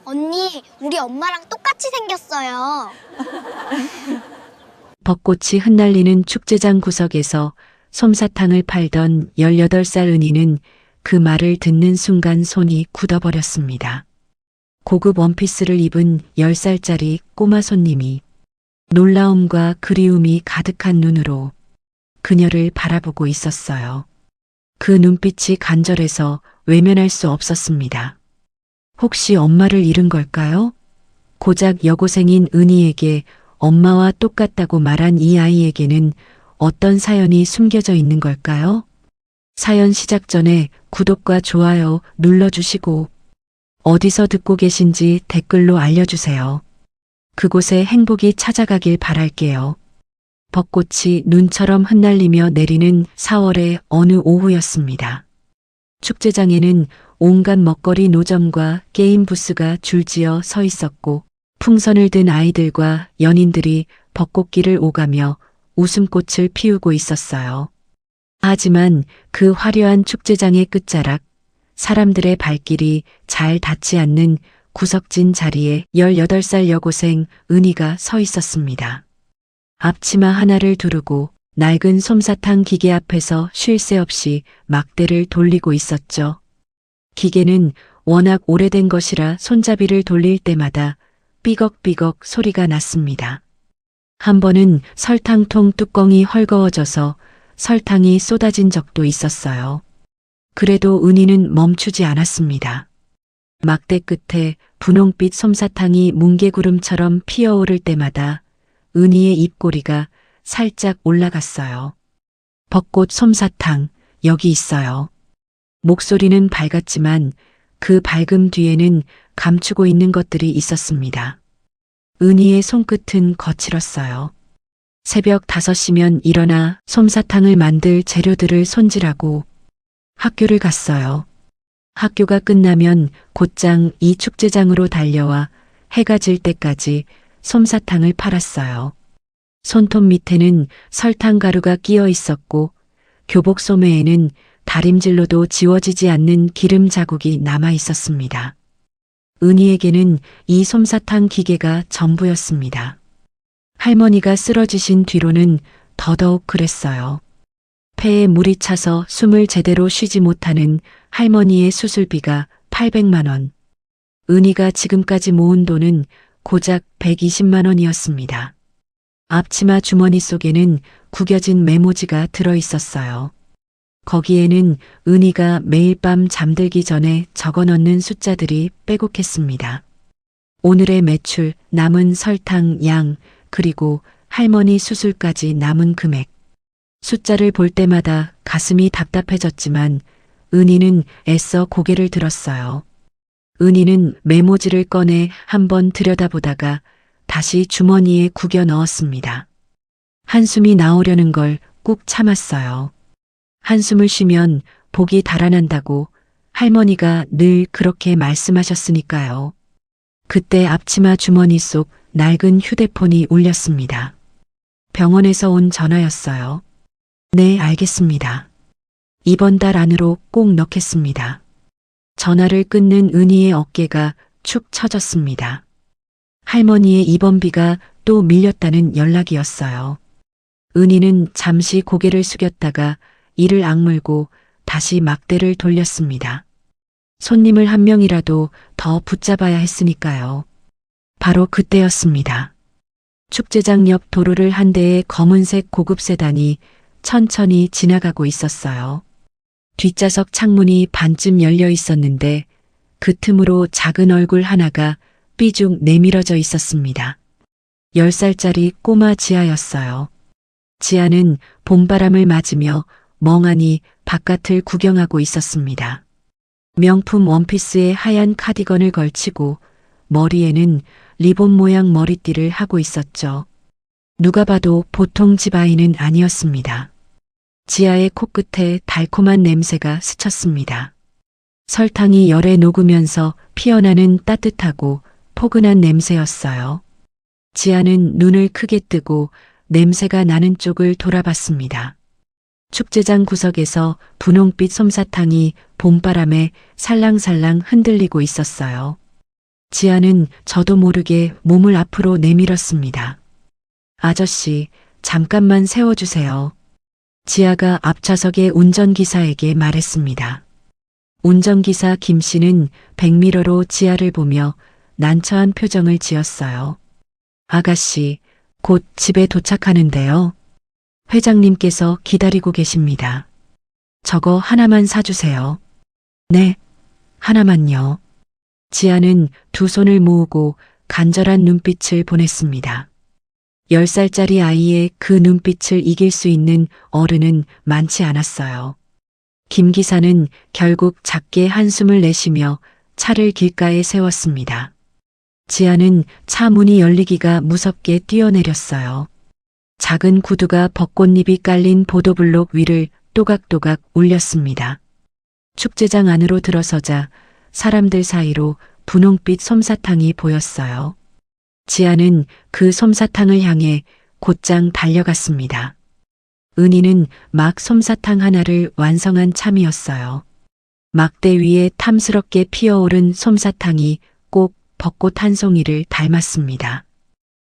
언니, 우리 엄마랑 똑같이 생겼어요. 벚꽃이 흩날리는 축제장 구석에서 솜사탕을 팔던 18살 은희는 그 말을 듣는 순간 손이 굳어버렸습니다. 고급 원피스를 입은 10살짜리 꼬마 손님이 놀라움과 그리움이 가득한 눈으로 그녀를 바라보고 있었어요. 그 눈빛이 간절해서 외면할 수 없었습니다. 혹시 엄마를 잃은 걸까요? 고작 여고생인 은희에게 엄마와 똑같다고 말한 이 아이에게는 어떤 사연이 숨겨져 있는 걸까요? 사연 시작 전에 구독과 좋아요 눌러주시고 어디서 듣고 계신지 댓글로 알려주세요. 그곳에 행복이 찾아가길 바랄게요. 벚꽃이 눈처럼 흩날리며 내리는 4월의 어느 오후였습니다. 축제장에는 온갖 먹거리 노점과 게임 부스가 줄지어 서 있었고 풍선을 든 아이들과 연인들이 벚꽃길을 오가며 웃음꽃을 피우고 있었어요. 하지만 그 화려한 축제장의 끝자락, 사람들의 발길이 잘 닿지 않는 구석진 자리에 18살 여고생 은희가 서 있었습니다. 앞치마 하나를 두르고 낡은 솜사탕 기계 앞에서 쉴 새 없이 막대를 돌리고 있었죠. 기계는 워낙 오래된 것이라 손잡이를 돌릴 때마다 삐걱삐걱 소리가 났습니다. 한 번은 설탕통 뚜껑이 헐거워져서 설탕이 쏟아진 적도 있었어요. 그래도 은희는 멈추지 않았습니다. 막대 끝에 분홍빛 솜사탕이 뭉게구름처럼 피어오를 때마다 은희의 입꼬리가 살짝 올라갔어요. 벚꽃 솜사탕, 여기 있어요. 목소리는 밝았지만 그 밝음 뒤에는 감추고 있는 것들이 있었습니다. 은희의 손끝은 거칠었어요. 새벽 5시면 일어나 솜사탕을 만들 재료들을 손질하고 학교를 갔어요. 학교가 끝나면 곧장 이 축제장으로 달려와 해가 질 때까지 솜사탕을 팔았어요. 손톱 밑에는 설탕가루가 끼어 있었고 교복 소매에는 다림질로도 지워지지 않는 기름 자국이 남아 있었습니다. 은희에게는 이 솜사탕 기계가 전부였습니다. 할머니가 쓰러지신 뒤로는 더더욱 그랬어요. 폐에 물이 차서 숨을 제대로 쉬지 못하는 할머니의 수술비가 800만 원. 은희가 지금까지 모은 돈은 고작 120만 원이었습니다. 앞치마 주머니 속에는 구겨진 메모지가 들어 있었어요. 거기에는 은희가 매일 밤 잠들기 전에 적어 넣는 숫자들이 빼곡했습니다. 오늘의 매출, 남은 설탕 양, 그리고 할머니 수술까지 남은 금액. 숫자를 볼 때마다 가슴이 답답해졌지만 은희는 애써 고개를 들었어요. 은희는 메모지를 꺼내 한번 들여다보다가 다시 주머니에 구겨 넣었습니다. 한숨이 나오려는 걸 꾹 참았어요. 한숨을 쉬면 복이 달아난다고 할머니가 늘 그렇게 말씀하셨으니까요. 그때 앞치마 주머니 속 낡은 휴대폰이 울렸습니다. 병원에서 온 전화였어요. 네, 알겠습니다. 이번 달 안으로 꼭 넣겠습니다. 전화를 끊는 은희의 어깨가 축 처졌습니다. 할머니의 입원비가 또 밀렸다는 연락이었어요. 은희는 잠시 고개를 숙였다가 이를 악물고 다시 막대를 돌렸습니다. 손님을 한 명이라도 더 붙잡아야 했으니까요. 바로 그때였습니다. 축제장 옆 도로를 한 대의 검은색 고급 세단이 천천히 지나가고 있었어요. 뒷좌석 창문이 반쯤 열려 있었는데 그 틈으로 작은 얼굴 하나가 삐죽 내밀어져 있었습니다. 10살짜리 꼬마 지아였어요. 지아는 봄바람을 맞으며 멍하니 바깥을 구경하고 있었습니다. 명품 원피스에 하얀 카디건을 걸치고 머리에는 리본 모양 머리띠를 하고 있었죠. 누가 봐도 보통 집 아이는 아니었습니다. 지아의 코끝에 달콤한 냄새가 스쳤습니다. 설탕이 열에 녹으면서 피어나는 따뜻하고 포근한 냄새였어요. 지아는 눈을 크게 뜨고 냄새가 나는 쪽을 돌아봤습니다. 축제장 구석에서 분홍빛 솜사탕이 봄바람에 살랑살랑 흔들리고 있었어요. 지아는 저도 모르게 몸을 앞으로 내밀었습니다. 아저씨, 잠깐만 세워주세요. 지아가 앞좌석의 운전기사에게 말했습니다. 운전기사 김 씨는 백미러로 지아를 보며 난처한 표정을 지었어요. 아가씨, 곧 집에 도착하는데요. 회장님께서 기다리고 계십니다. 저거 하나만 사주세요. 네, 하나만요. 지아는 두 손을 모으고 간절한 눈빛을 보냈습니다. 10살짜리 아이의 그 눈빛을 이길 수 있는 어른은 많지 않았어요. 김 기사는 결국 작게 한숨을 내쉬며 차를 길가에 세웠습니다. 지아는 차 문이 열리기가 무섭게 뛰어내렸어요. 작은 구두가 벚꽃잎이 깔린 보도블록 위를 또각또각 울렸습니다. 축제장 안으로 들어서자 사람들 사이로 분홍빛 솜사탕이 보였어요. 지아는 그 솜사탕을 향해 곧장 달려갔습니다. 은희는 막 솜사탕 하나를 완성한 참이었어요. 막대 위에 탐스럽게 피어오른 솜사탕이 꼭 벚꽃 한 송이를 닮았습니다.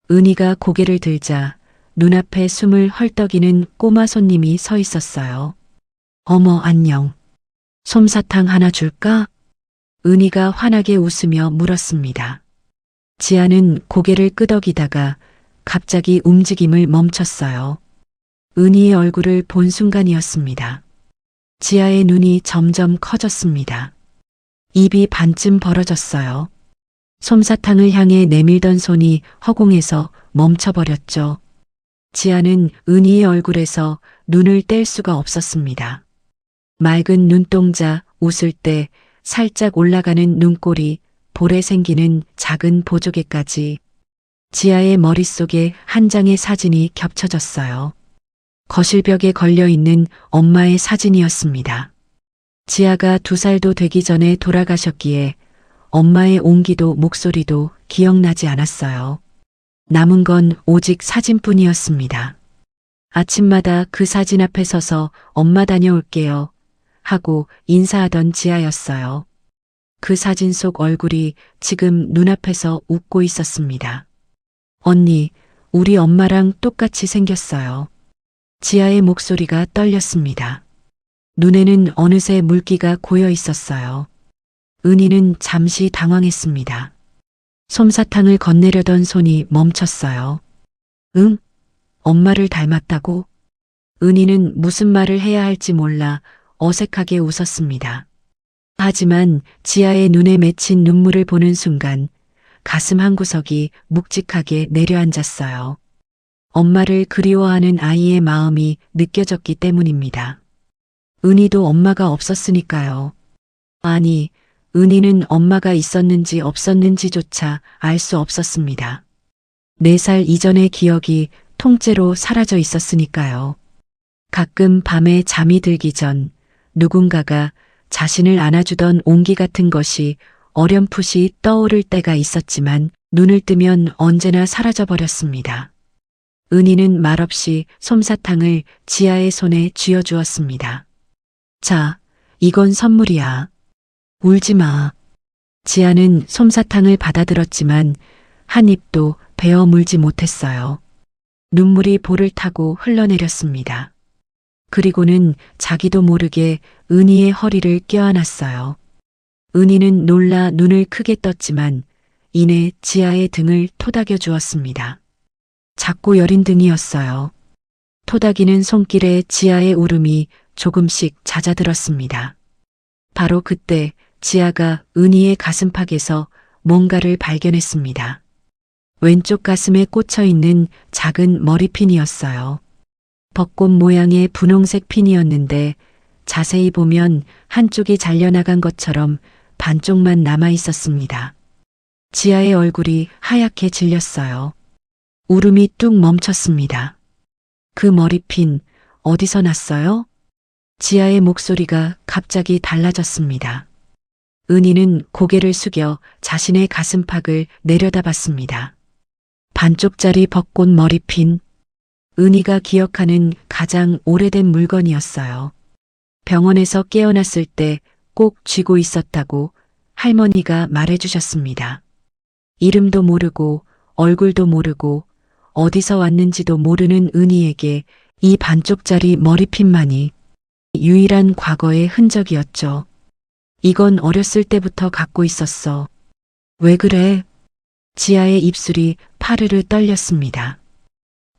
은희가 고개를 들자 눈앞에 숨을 헐떡이는 꼬마 손님이 서 있었어요. 어머, 안녕. 솜사탕 하나 줄까? 은희가 환하게 웃으며 물었습니다. 지아는 고개를 끄덕이다가 갑자기 움직임을 멈췄어요. 은희의 얼굴을 본 순간이었습니다. 지아의 눈이 점점 커졌습니다. 입이 반쯤 벌어졌어요. 솜사탕을 향해 내밀던 손이 허공에서 멈춰버렸죠. 지아는 은희의 얼굴에서 눈을 뗄 수가 없었습니다. 맑은 눈동자, 웃을 때 살짝 올라가는 눈꼬리, 볼에 생기는 작은 보조개까지 지아의 머릿속에 한 장의 사진이 겹쳐졌어요. 거실벽에 걸려있는 엄마의 사진이었습니다. 지아가 2살도 되기 전에 돌아가셨기에 엄마의 온기도 목소리도 기억나지 않았어요. 남은 건 오직 사진뿐이었습니다. 아침마다 그 사진 앞에 서서 엄마 다녀올게요 하고 인사하던 지아였어요. 그 사진 속 얼굴이 지금 눈앞에서 웃고 있었습니다. 언니, 우리 엄마랑 똑같이 생겼어요. 지아의 목소리가 떨렸습니다. 눈에는 어느새 물기가 고여 있었어요. 은희는 잠시 당황했습니다. 솜사탕을 건네려던 손이 멈췄어요. 응? 엄마를 닮았다고? 은희는 무슨 말을 해야 할지 몰라 어색하게 웃었습니다. 하지만 지아의 눈에 맺힌 눈물을 보는 순간 가슴 한구석이 묵직하게 내려앉았어요. 엄마를 그리워하는 아이의 마음이 느껴졌기 때문입니다. 은희도 엄마가 없었으니까요. 아니, 은희는 엄마가 있었는지 없었는지조차 알 수 없었습니다. 4살 이전의 기억이 통째로 사라져 있었으니까요. 가끔 밤에 잠이 들기 전 누군가가 자신을 안아주던 온기 같은 것이 어렴풋이 떠오를 때가 있었지만 눈을 뜨면 언제나 사라져버렸습니다. 은희는 말없이 솜사탕을 지아의 손에 쥐어주었습니다. 자, 이건 선물이야. 울지 마. 지아는 솜사탕을 받아들었지만 한 입도 베어 물지 못했어요. 눈물이 볼을 타고 흘러내렸습니다. 그리고는 자기도 모르게 은희의 허리를 껴안았어요. 은희는 놀라 눈을 크게 떴지만 이내 지아의 등을 토닥여 주었습니다. 작고 여린 등이었어요. 토닥이는 손길에 지아의 울음이 조금씩 잦아들었습니다. 바로 그때 지아가 은희의 가슴팍에서 뭔가를 발견했습니다. 왼쪽 가슴에 꽂혀 있는 작은 머리핀이었어요. 벚꽃 모양의 분홍색 핀이었는데 자세히 보면 한쪽이 잘려나간 것처럼 반쪽만 남아 있었습니다. 지아의 얼굴이 하얗게 질렸어요. 울음이 뚝 멈췄습니다. 그 머리핀 어디서 났어요? 지아의 목소리가 갑자기 달라졌습니다. 은희는 고개를 숙여 자신의 가슴팍을 내려다봤습니다. 반쪽짜리 벚꽃 머리핀. 은희가 기억하는 가장 오래된 물건이었어요. 병원에서 깨어났을 때 꼭 쥐고 있었다고 할머니가 말해주셨습니다. 이름도 모르고 얼굴도 모르고 어디서 왔는지도 모르는 은희에게 이 반쪽짜리 머리핀만이 유일한 과거의 흔적이었죠. 이건 어렸을 때부터 갖고 있었어. 왜 그래? 지아의 입술이 파르르 떨렸습니다.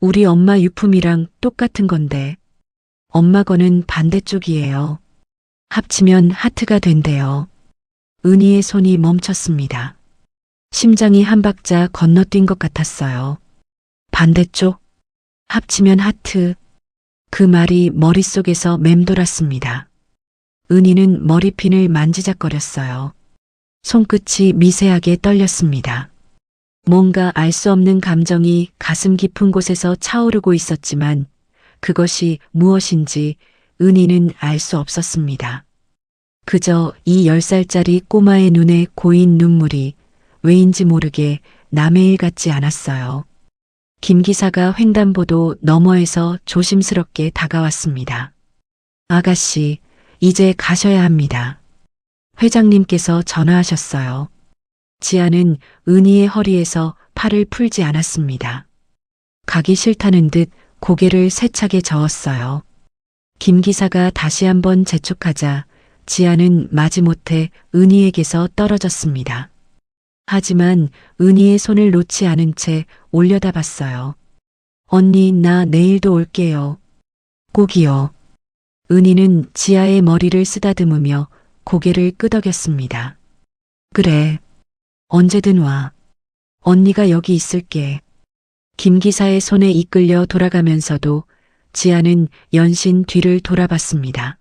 우리 엄마 유품이랑 똑같은 건데. 엄마 거는 반대쪽이에요. 합치면 하트가 된대요. 은희의 손이 멈췄습니다. 심장이 한 박자 건너뛴 것 같았어요. 반대쪽? 합치면 하트. 그 말이 머릿속에서 맴돌았습니다. 은희는 머리핀을 만지작거렸어요. 손끝이 미세하게 떨렸습니다. 뭔가 알 수 없는 감정이 가슴 깊은 곳에서 차오르고 있었지만 그것이 무엇인지 은희는 알 수 없었습니다. 그저 이 10살짜리 꼬마의 눈에 고인 눈물이 왜인지 모르게 남의 일 같지 않았어요. 김 기사가 횡단보도 너머에서 조심스럽게 다가왔습니다. 아가씨, 이제 가셔야 합니다. 회장님께서 전화하셨어요. 지아는 은희의 허리에서 팔을 풀지 않았습니다. 가기 싫다는 듯 고개를 세차게 저었어요. 김 기사가 다시 한번 재촉하자 지아는 마지못해 은희에게서 떨어졌습니다. 하지만 은희의 손을 놓지 않은 채 올려다 봤어요. 언니, 나 내일도 올게요. 꼭이요. 은희는 지아의 머리를 쓰다듬으며 고개를 끄덕였습니다. 그래. 언제든 와. 언니가 여기 있을게. 김 기사의 손에 이끌려 돌아가면서도 지아는 연신 뒤를 돌아봤습니다.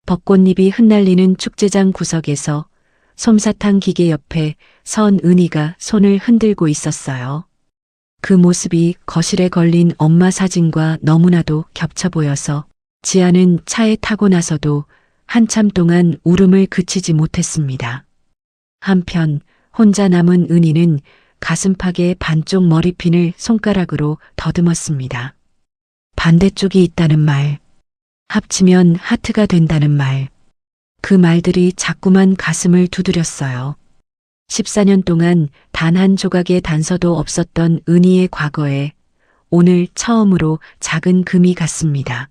벚꽃잎이 흩날리는 축제장 구석에서 솜사탕 기계 옆에 선 은희가 손을 흔들고 있었어요. 그 모습이 거실에 걸린 엄마 사진과 너무나도 겹쳐 보여서 지아는 차에 타고 나서도 한참 동안 울음을 그치지 못했습니다. 한편 혼자 남은 은희는 가슴팍에 반쪽 머리핀을 손가락으로 더듬었습니다. 반대쪽이 있다는 말, 합치면 하트가 된다는 말, 그 말들이 자꾸만 가슴을 두드렸어요. 14년 동안 단 한 조각의 단서도 없었던 은희의 과거에 오늘 처음으로 작은 금이 갔습니다.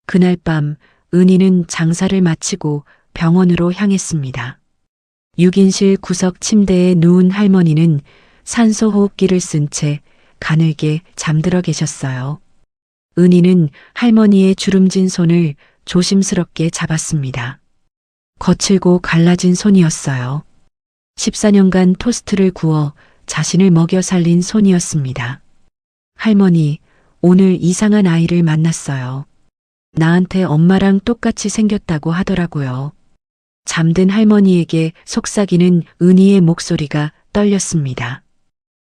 그날 밤 은희는 장사를 마치고 병원으로 향했습니다. 6인실 구석 침대에 누운 할머니는 산소호흡기를 쓴 채 가늘게 잠들어 계셨어요. 은희는 할머니의 주름진 손을 조심스럽게 잡았습니다. 거칠고 갈라진 손이었어요. 14년간 토스트를 구워 자신을 먹여 살린 손이었습니다. 할머니, 오늘 이상한 아이를 만났어요. 나한테 엄마랑 똑같이 생겼다고 하더라고요. 잠든 할머니에게 속삭이는 은희의 목소리가 떨렸습니다.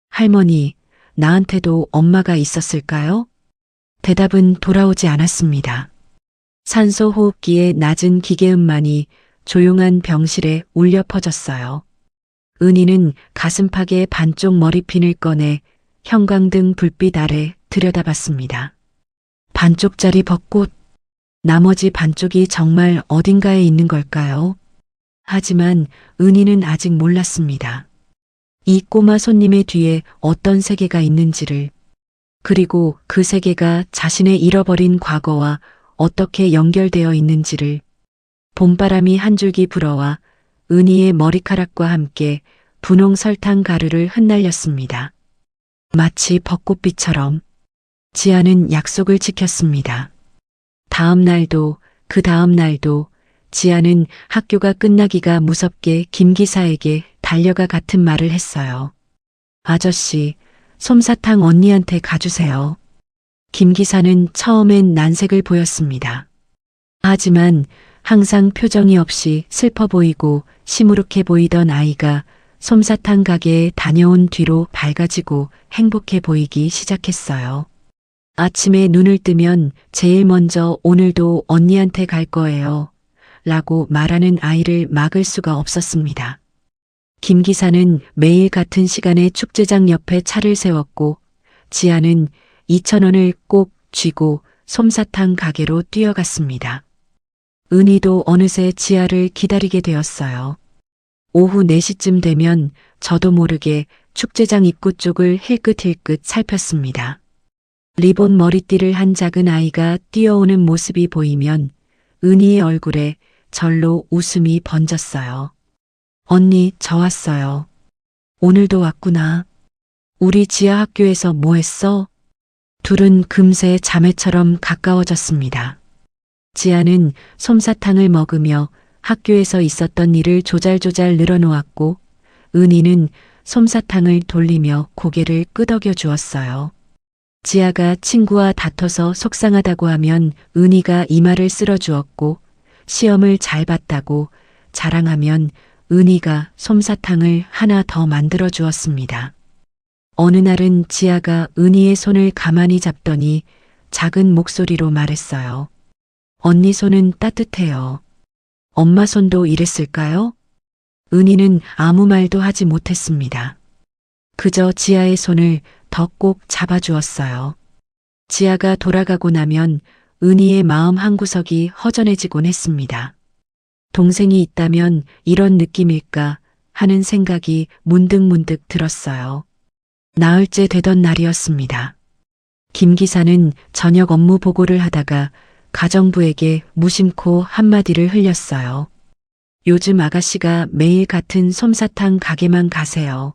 할머니, 나한테도 엄마가 있었을까요? 대답은 돌아오지 않았습니다. 산소호흡기의 낮은 기계음만이 조용한 병실에 울려 퍼졌어요. 은희는 가슴팍에 반쪽 머리핀을 꺼내 형광등 불빛 아래 들여다봤습니다. 반쪽짜리 벚꽃, 나머지 반쪽이 정말 어딘가에 있는 걸까요? 하지만 은희는 아직 몰랐습니다. 이 꼬마 손님의 뒤에 어떤 세계가 있는지를, 그리고 그 세계가 자신의 잃어버린 과거와 어떻게 연결되어 있는지를. 봄바람이 한 줄기 불어와 은희의 머리카락과 함께 분홍 설탕 가루를 흩날렸습니다. 마치 벚꽃빛처럼. 지아는 약속을 지켰습니다. 다음 날도 그 다음 날도 지아는 학교가 끝나기가 무섭게 김 기사에게 달려가 같은 말을 했어요. 아저씨, 솜사탕 언니한테 가주세요. 김 기사는 처음엔 난색을 보였습니다. 하지만 항상 표정이 없이 슬퍼 보이고 시무룩해 보이던 아이가 솜사탕 가게에 다녀온 뒤로 밝아지고 행복해 보이기 시작했어요. 아침에 눈을 뜨면 제일 먼저 오늘도 언니한테 갈 거예요. 라고 말하는 아이를 막을 수가 없었습니다. 김 기사는 매일 같은 시간에 축제장 옆에 차를 세웠고 지아는 2,000원을 꼭 쥐고 솜사탕 가게로 뛰어갔습니다. 은희도 어느새 지아를 기다리게 되었어요. 오후 4시쯤 되면 저도 모르게 축제장 입구 쪽을 힐끗힐끗 살폈습니다. 리본 머리띠를 한 작은 아이가 뛰어오는 모습이 보이면 은희의 얼굴에 절로 웃음이 번졌어요. 언니, 저 왔어요. 오늘도 왔구나. 우리 지하 학교에서 뭐 했어? 둘은 금세 자매처럼 가까워졌습니다. 지아는 솜사탕을 먹으며 학교에서 있었던 일을 조잘조잘 늘어놓았고, 은희는 솜사탕을 돌리며 고개를 끄덕여 주었어요. 지아가 친구와 다퉈서 속상하다고 하면 은희가 이마를 쓸어주었고, 시험을 잘 봤다고 자랑하면 은희가 솜사탕을 하나 더 만들어 주었습니다. 어느 날은 지아가 은희의 손을 가만히 잡더니 작은 목소리로 말했어요. 언니 손은 따뜻해요. 엄마 손도 이랬을까요? 은희는 아무 말도 하지 못했습니다. 그저 지아의 손을 더 꼭 잡아주었어요. 지아가 돌아가고 나면 은희의 마음 한구석이 허전해지곤 했습니다. 동생이 있다면 이런 느낌일까 하는 생각이 문득문득 들었어요. 나흘째 되던 날이었습니다. 김 기사는 저녁 업무 보고를 하다가 가정부에게 무심코 한마디를 흘렸어요. 요즘 아가씨가 매일 같은 솜사탕 가게만 가세요.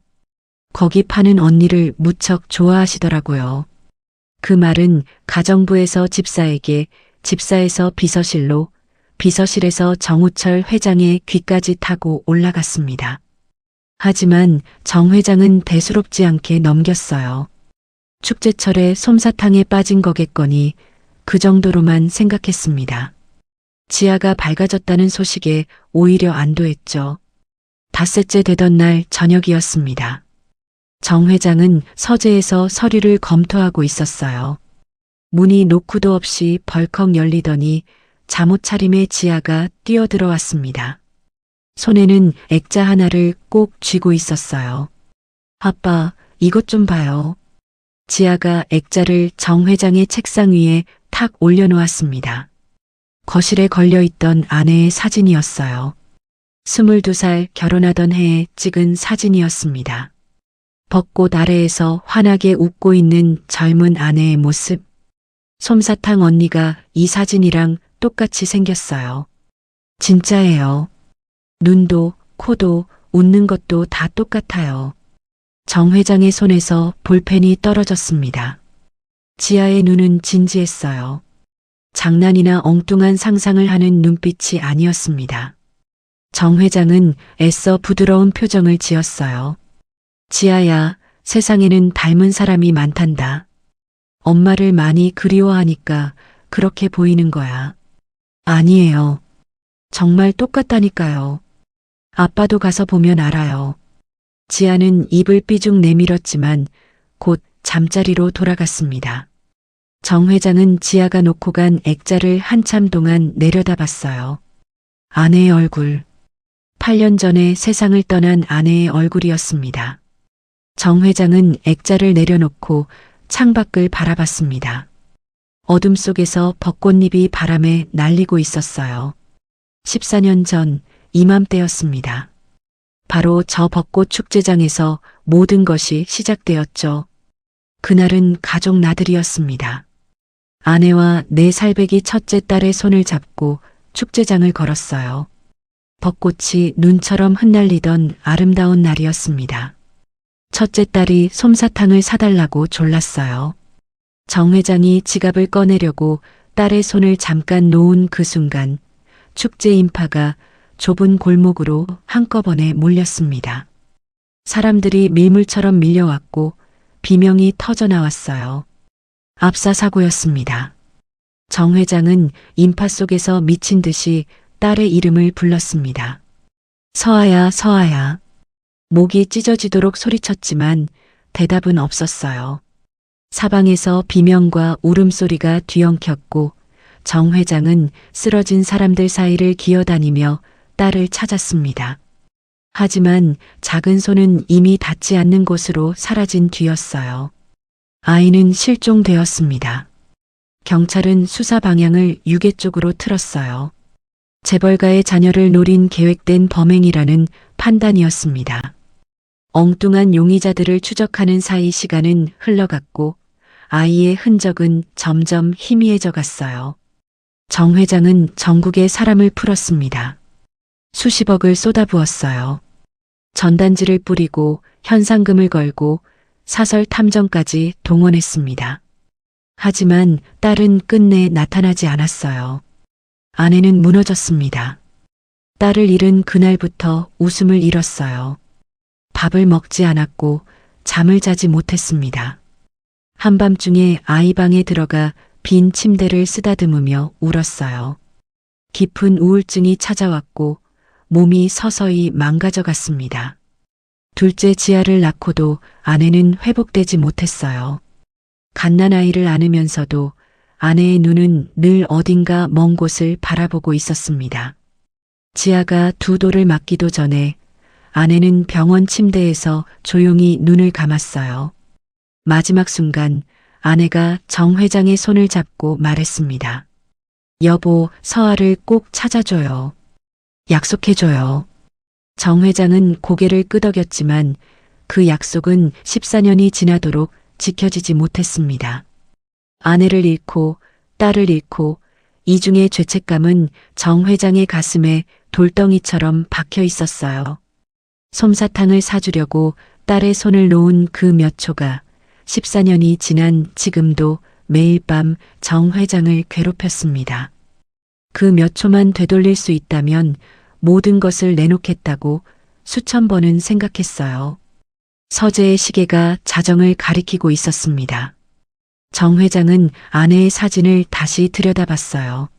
거기 파는 언니를 무척 좋아하시더라고요. 그 말은 가정부에서 집사에게, 집사에서 비서실로, 비서실에서 정우철 회장의 귀까지 타고 올라갔습니다. 하지만 정 회장은 대수롭지 않게 넘겼어요. 축제철에 솜사탕에 빠진 거겠거니 그 정도로만 생각했습니다. 지아가 밝아졌다는 소식에 오히려 안도했죠. 닷새째 되던 날 저녁이었습니다. 정 회장은 서재에서 서류를 검토하고 있었어요. 문이 노크도 없이 벌컥 열리더니 잠옷 차림의 지아가 뛰어들어왔습니다. 손에는 액자 하나를 꼭 쥐고 있었어요. 아빠, 이것 좀 봐요. 지아가 액자를 정 회장의 책상 위에 탁 올려놓았습니다. 거실에 걸려있던 아내의 사진이었어요. 22살 결혼하던 해에 찍은 사진이었습니다. 벚꽃 아래에서 환하게 웃고 있는 젊은 아내의 모습. 솜사탕 언니가 이 사진이랑 똑같이 생겼어요. 진짜예요. 눈도, 코도, 웃는 것도 다 똑같아요. 정 회장의 손에서 볼펜이 떨어졌습니다. 지아의 눈은 진지했어요. 장난이나 엉뚱한 상상을 하는 눈빛이 아니었습니다. 정 회장은 애써 부드러운 표정을 지었어요. 지아야, 세상에는 닮은 사람이 많단다. 엄마를 많이 그리워하니까 그렇게 보이는 거야. 아니에요. 정말 똑같다니까요. 아빠도 가서 보면 알아요. 지아는 입을 삐죽 내밀었지만 곧 잠자리로 돌아갔습니다. 정 회장은 지아가 놓고 간 액자를 한참 동안 내려다봤어요. 아내의 얼굴. 8년 전에 세상을 떠난 아내의 얼굴이었습니다. 정 회장은 액자를 내려놓고 창밖을 바라봤습니다. 어둠 속에서 벚꽃잎이 바람에 날리고 있었어요. 14년 전 이맘때였습니다. 바로 저 벚꽃 축제장에서 모든 것이 시작되었죠. 그날은 가족 나들이였습니다. 아내와 4살배기 첫째 딸의 손을 잡고 축제장을 걸었어요. 벚꽃이 눈처럼 흩날리던 아름다운 날이었습니다. 첫째 딸이 솜사탕을 사달라고 졸랐어요. 정 회장이 지갑을 꺼내려고 딸의 손을 잠깐 놓은 그 순간 축제 인파가 좁은 골목으로 한꺼번에 몰렸습니다. 사람들이 밀물처럼 밀려왔고 비명이 터져나왔어요. 압사사고였습니다. 정 회장은 인파 속에서 미친 듯이 딸의 이름을 불렀습니다. 서아야, 서아야. 목이 찢어지도록 소리쳤지만 대답은 없었어요. 사방에서 비명과 울음소리가 뒤엉켰고 정 회장은 쓰러진 사람들 사이를 기어다니며 딸을 찾았습니다. 하지만 작은 손은 이미 닿지 않는 곳으로 사라진 뒤였어요. 아이는 실종되었습니다. 경찰은 수사 방향을 유괴 쪽으로 틀었어요. 재벌가의 자녀를 노린 계획된 범행이라는 판단이었습니다. 엉뚱한 용의자들을 추적하는 사이 시간은 흘러갔고 아이의 흔적은 점점 희미해져 갔어요. 정 회장은 전국에 사람을 풀었습니다. 수십억을 쏟아부었어요. 전단지를 뿌리고 현상금을 걸고 사설 탐정까지 동원했습니다. 하지만 딸은 끝내 나타나지 않았어요. 아내는 무너졌습니다. 딸을 잃은 그날부터 웃음을 잃었어요. 밥을 먹지 않았고 잠을 자지 못했습니다. 한밤중에 아이 방에 들어가 빈 침대를 쓰다듬으며 울었어요. 깊은 우울증이 찾아왔고 몸이 서서히 망가져 갔습니다. 둘째 지아를 낳고도 아내는 회복되지 못했어요. 갓난아이를 안으면서도 아내의 눈은 늘 어딘가 먼 곳을 바라보고 있었습니다. 지아가 두 돌을 맞기도 전에 아내는 병원 침대에서 조용히 눈을 감았어요. 마지막 순간 아내가 정 회장의 손을 잡고 말했습니다. 여보, 서아를 꼭 찾아줘요. 약속해줘요. 정 회장은 고개를 끄덕였지만 그 약속은 14년이 지나도록 지켜지지 못했습니다. 아내를 잃고 딸을 잃고 이중의 죄책감은 정 회장의 가슴에 돌덩이처럼 박혀 있었어요. 솜사탕을 사주려고 딸의 손을 놓은 그 몇 초가 14년이 지난 지금도 매일 밤 정 회장을 괴롭혔습니다. 그 몇 초만 되돌릴 수 있다면 모든 것을 내놓겠다고 수천 번은 생각했어요. 서재의 시계가 자정을 가리키고 있었습니다. 정 회장은 아내의 사진을 다시 들여다봤어요.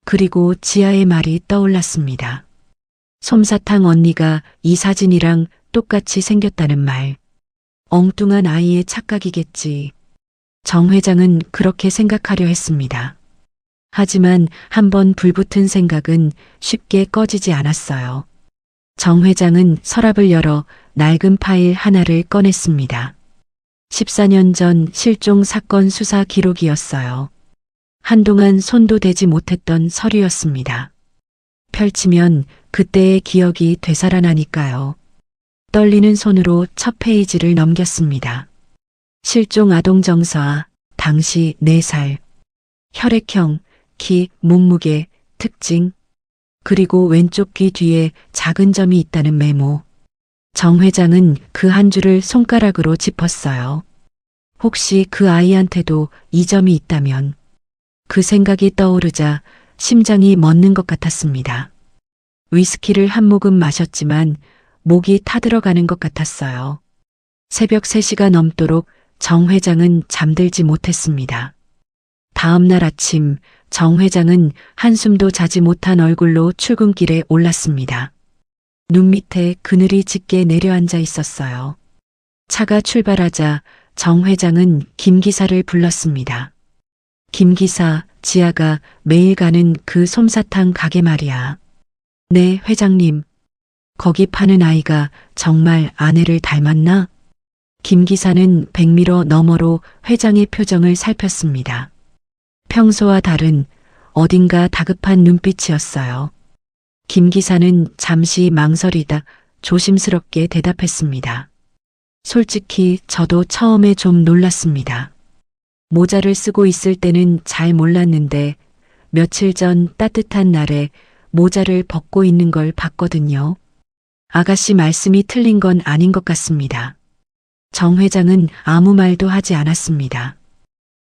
그리고 지아의 말이 떠올랐습니다. 솜사탕 언니가 이 사진이랑 똑같이 생겼다는 말. 엉뚱한 아이의 착각이겠지. 정 회장은 그렇게 생각하려 했습니다. 하지만 한번 불붙은 생각은 쉽게 꺼지지 않았어요. 정 회장은 서랍을 열어 낡은 파일 하나를 꺼냈습니다. 14년 전 실종 사건 수사 기록이었어요. 한동안 손도 대지 못했던 서류였습니다. 펼치면 그때의 기억이 되살아나니까요. 떨리는 손으로 첫 페이지를 넘겼습니다. 실종 아동 정서와 당시 4살. 혈액형, 키, 몸무게, 특징. 그리고 왼쪽 귀 뒤에 작은 점이 있다는 메모. 정 회장은 그 한 줄을 손가락으로 짚었어요. 혹시 그 아이한테도 이 점이 있다면. 그 생각이 떠오르자 심장이 멎는 것 같았습니다. 위스키를 한 모금 마셨지만 목이 타들어가는 것 같았어요. 새벽 3시가 넘도록 정 회장은 잠들지 못했습니다. 다음 날 아침 정 회장은 한숨도 자지 못한 얼굴로 출근길에 올랐습니다. 눈 밑에 그늘이 짙게 내려앉아 있었어요. 차가 출발하자 정 회장은 김 기사를 불렀습니다. 김 기사, 지아가 매일 가는 그 솜사탕 가게 말이야. 네, 회장님. 거기 파는 아이가 정말 아내를 닮았나? 김 기사는 백미러 너머로 회장의 표정을 살폈습니다. 평소와 다른 어딘가 다급한 눈빛이었어요. 김 기사는 잠시 망설이다 조심스럽게 대답했습니다. 솔직히 저도 처음에 좀 놀랐습니다. 모자를 쓰고 있을 때는 잘 몰랐는데 며칠 전 따뜻한 날에 모자를 벗고 있는 걸 봤거든요. 아가씨 말씀이 틀린 건 아닌 것 같습니다. 정 회장은 아무 말도 하지 않았습니다.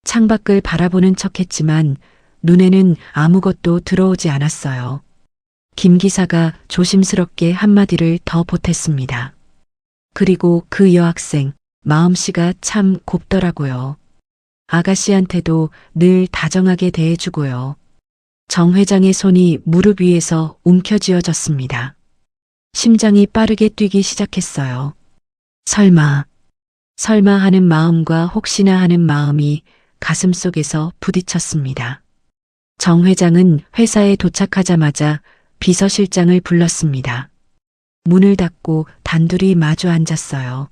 창밖을 바라보는 척했지만 눈에는 아무것도 들어오지 않았어요. 김 기사가 조심스럽게 한마디를 더 보탰습니다. 그리고 그 여학생, 마음씨가 참 곱더라고요. 아가씨한테도 늘 다정하게 대해주고요. 정 회장의 손이 무릎 위에서 움켜쥐어졌습니다. 심장이 빠르게 뛰기 시작했어요. 설마 하는 마음과 혹시나 하는 마음이 가슴 속에서 부딪혔습니다. 정 회장은 회사에 도착하자마자 비서실장을 불렀습니다. 문을 닫고 단둘이 마주 앉았어요.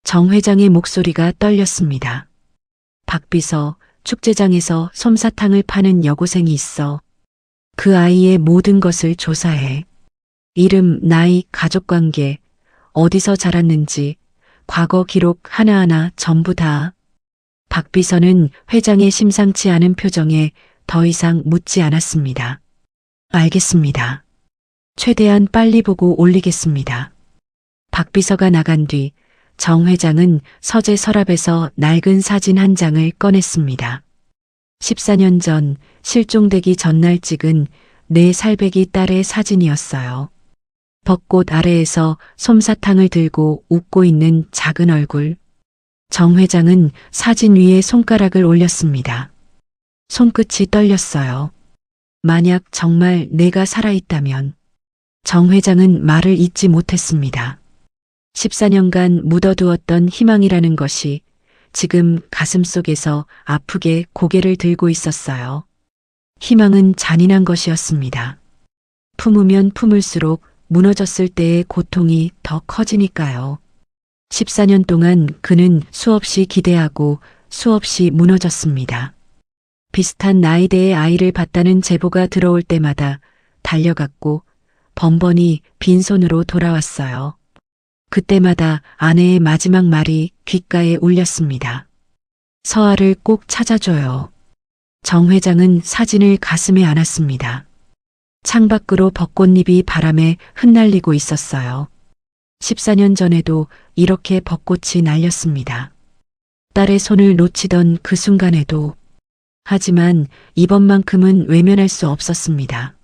정 회장의 목소리가 떨렸습니다. 박 비서, 축제장에서 솜사탕을 파는 여고생이 있어. 그 아이의 모든 것을 조사해. 이름, 나이, 가족관계, 어디서 자랐는지, 과거 기록 하나하나 전부 다. 박 비서는 회장의 심상치 않은 표정에 더 이상 묻지 않았습니다. 알겠습니다. 최대한 빨리 보고 올리겠습니다. 박 비서가 나간 뒤 정 회장은 서재 서랍에서 낡은 사진 한 장을 꺼냈습니다. 14년 전 실종되기 전날 찍은 4살배기 딸의 사진이었어요. 벚꽃 아래에서 솜사탕을 들고 웃고 있는 작은 얼굴. 정 회장은 사진 위에 손가락을 올렸습니다. 손끝이 떨렸어요. 만약 정말 내가 살아있다면. 정 회장은 말을 잇지 못했습니다. 14년간 묻어두었던 희망이라는 것이 지금 가슴속에서 아프게 고개를 들고 있었어요. 희망은 잔인한 것이었습니다. 품으면 품을수록 무너졌을 때의 고통이 더 커지니까요. 14년 동안 그는 수없이 기대하고 수없이 무너졌습니다. 비슷한 나이대의 아이를 봤다는 제보가 들어올 때마다 달려갔고 번번이 빈손으로 돌아왔어요. 그때마다 아내의 마지막 말이 귓가에 울렸습니다. 서아를 꼭 찾아줘요. 정 회장은 사진을 가슴에 안았습니다. 창밖으로 벚꽃잎이 바람에 흩날리고 있었어요. 14년 전에도 이렇게 벚꽃이 날렸습니다. 딸의 손을 놓치던 그 순간에도. 하지만 이번만큼은 외면할 수 없었습니다.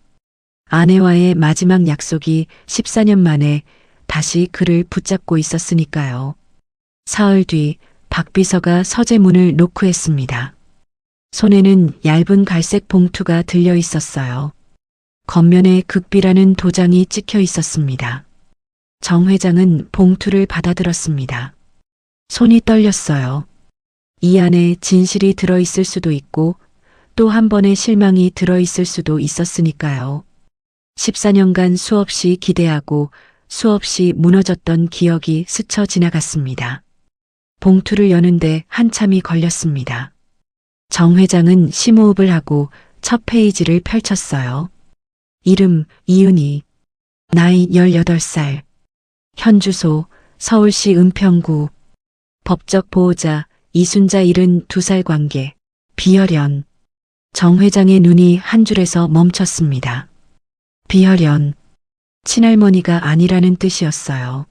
아내와의 마지막 약속이 14년 만에 다시 그를 붙잡고 있었으니까요. 사흘 뒤 박 비서가 서재 문을 노크했습니다. 손에는 얇은 갈색 봉투가 들려 있었어요. 겉면에 극비라는 도장이 찍혀 있었습니다. 정 회장은 봉투를 받아들었습니다. 손이 떨렸어요. 이 안에 진실이 들어있을 수도 있고 또 한 번의 실망이 들어있을 수도 있었으니까요. 14년간 수없이 기대하고 수없이 무너졌던 기억이 스쳐 지나갔습니다. 봉투를 여는데 한참이 걸렸습니다. 정 회장은 심호흡을 하고 첫 페이지를 펼쳤어요. 이름 이윤희, 나이 18살, 현 주소 서울시 은평구, 법적 보호자 이순자 72살 관계, 비혈연. 정 회장의 눈이 한 줄에서 멈췄습니다. 비혈연. 친할머니가 아니라는 뜻이었어요.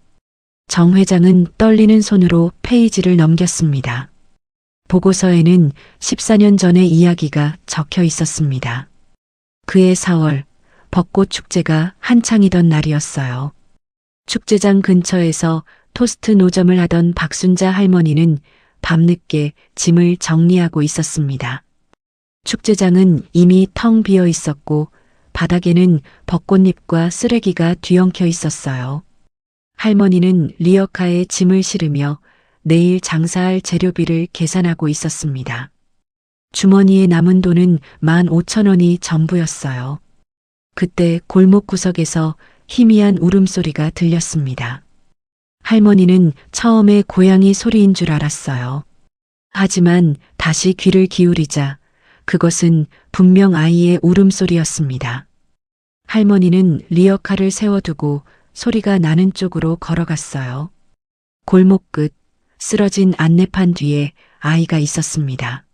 정 회장은 떨리는 손으로 페이지를 넘겼습니다. 보고서에는 14년 전의 이야기가 적혀 있었습니다. 그해 4월 벚꽃 축제가 한창이던 날이었어요. 축제장 근처에서 토스트 노점을 하던 박순자 할머니는 밤늦게 짐을 정리하고 있었습니다. 축제장은 이미 텅 비어 있었고 바닥에는 벚꽃잎과 쓰레기가 뒤엉켜 있었어요. 할머니는 리어카에 짐을 실으며 내일 장사할 재료비를 계산하고 있었습니다. 주머니에 남은 돈은 15,000원이 전부였어요. 그때 골목 구석에서 희미한 울음소리가 들렸습니다. 할머니는 처음에 고양이 소리인 줄 알았어요. 하지만 다시 귀를 기울이자 그것은 분명 아이의 울음소리였습니다. 할머니는 리어카를 세워두고 소리가 나는 쪽으로 걸어갔어요. 골목 끝 쓰러진 안내판 뒤에 아이가 있었습니다.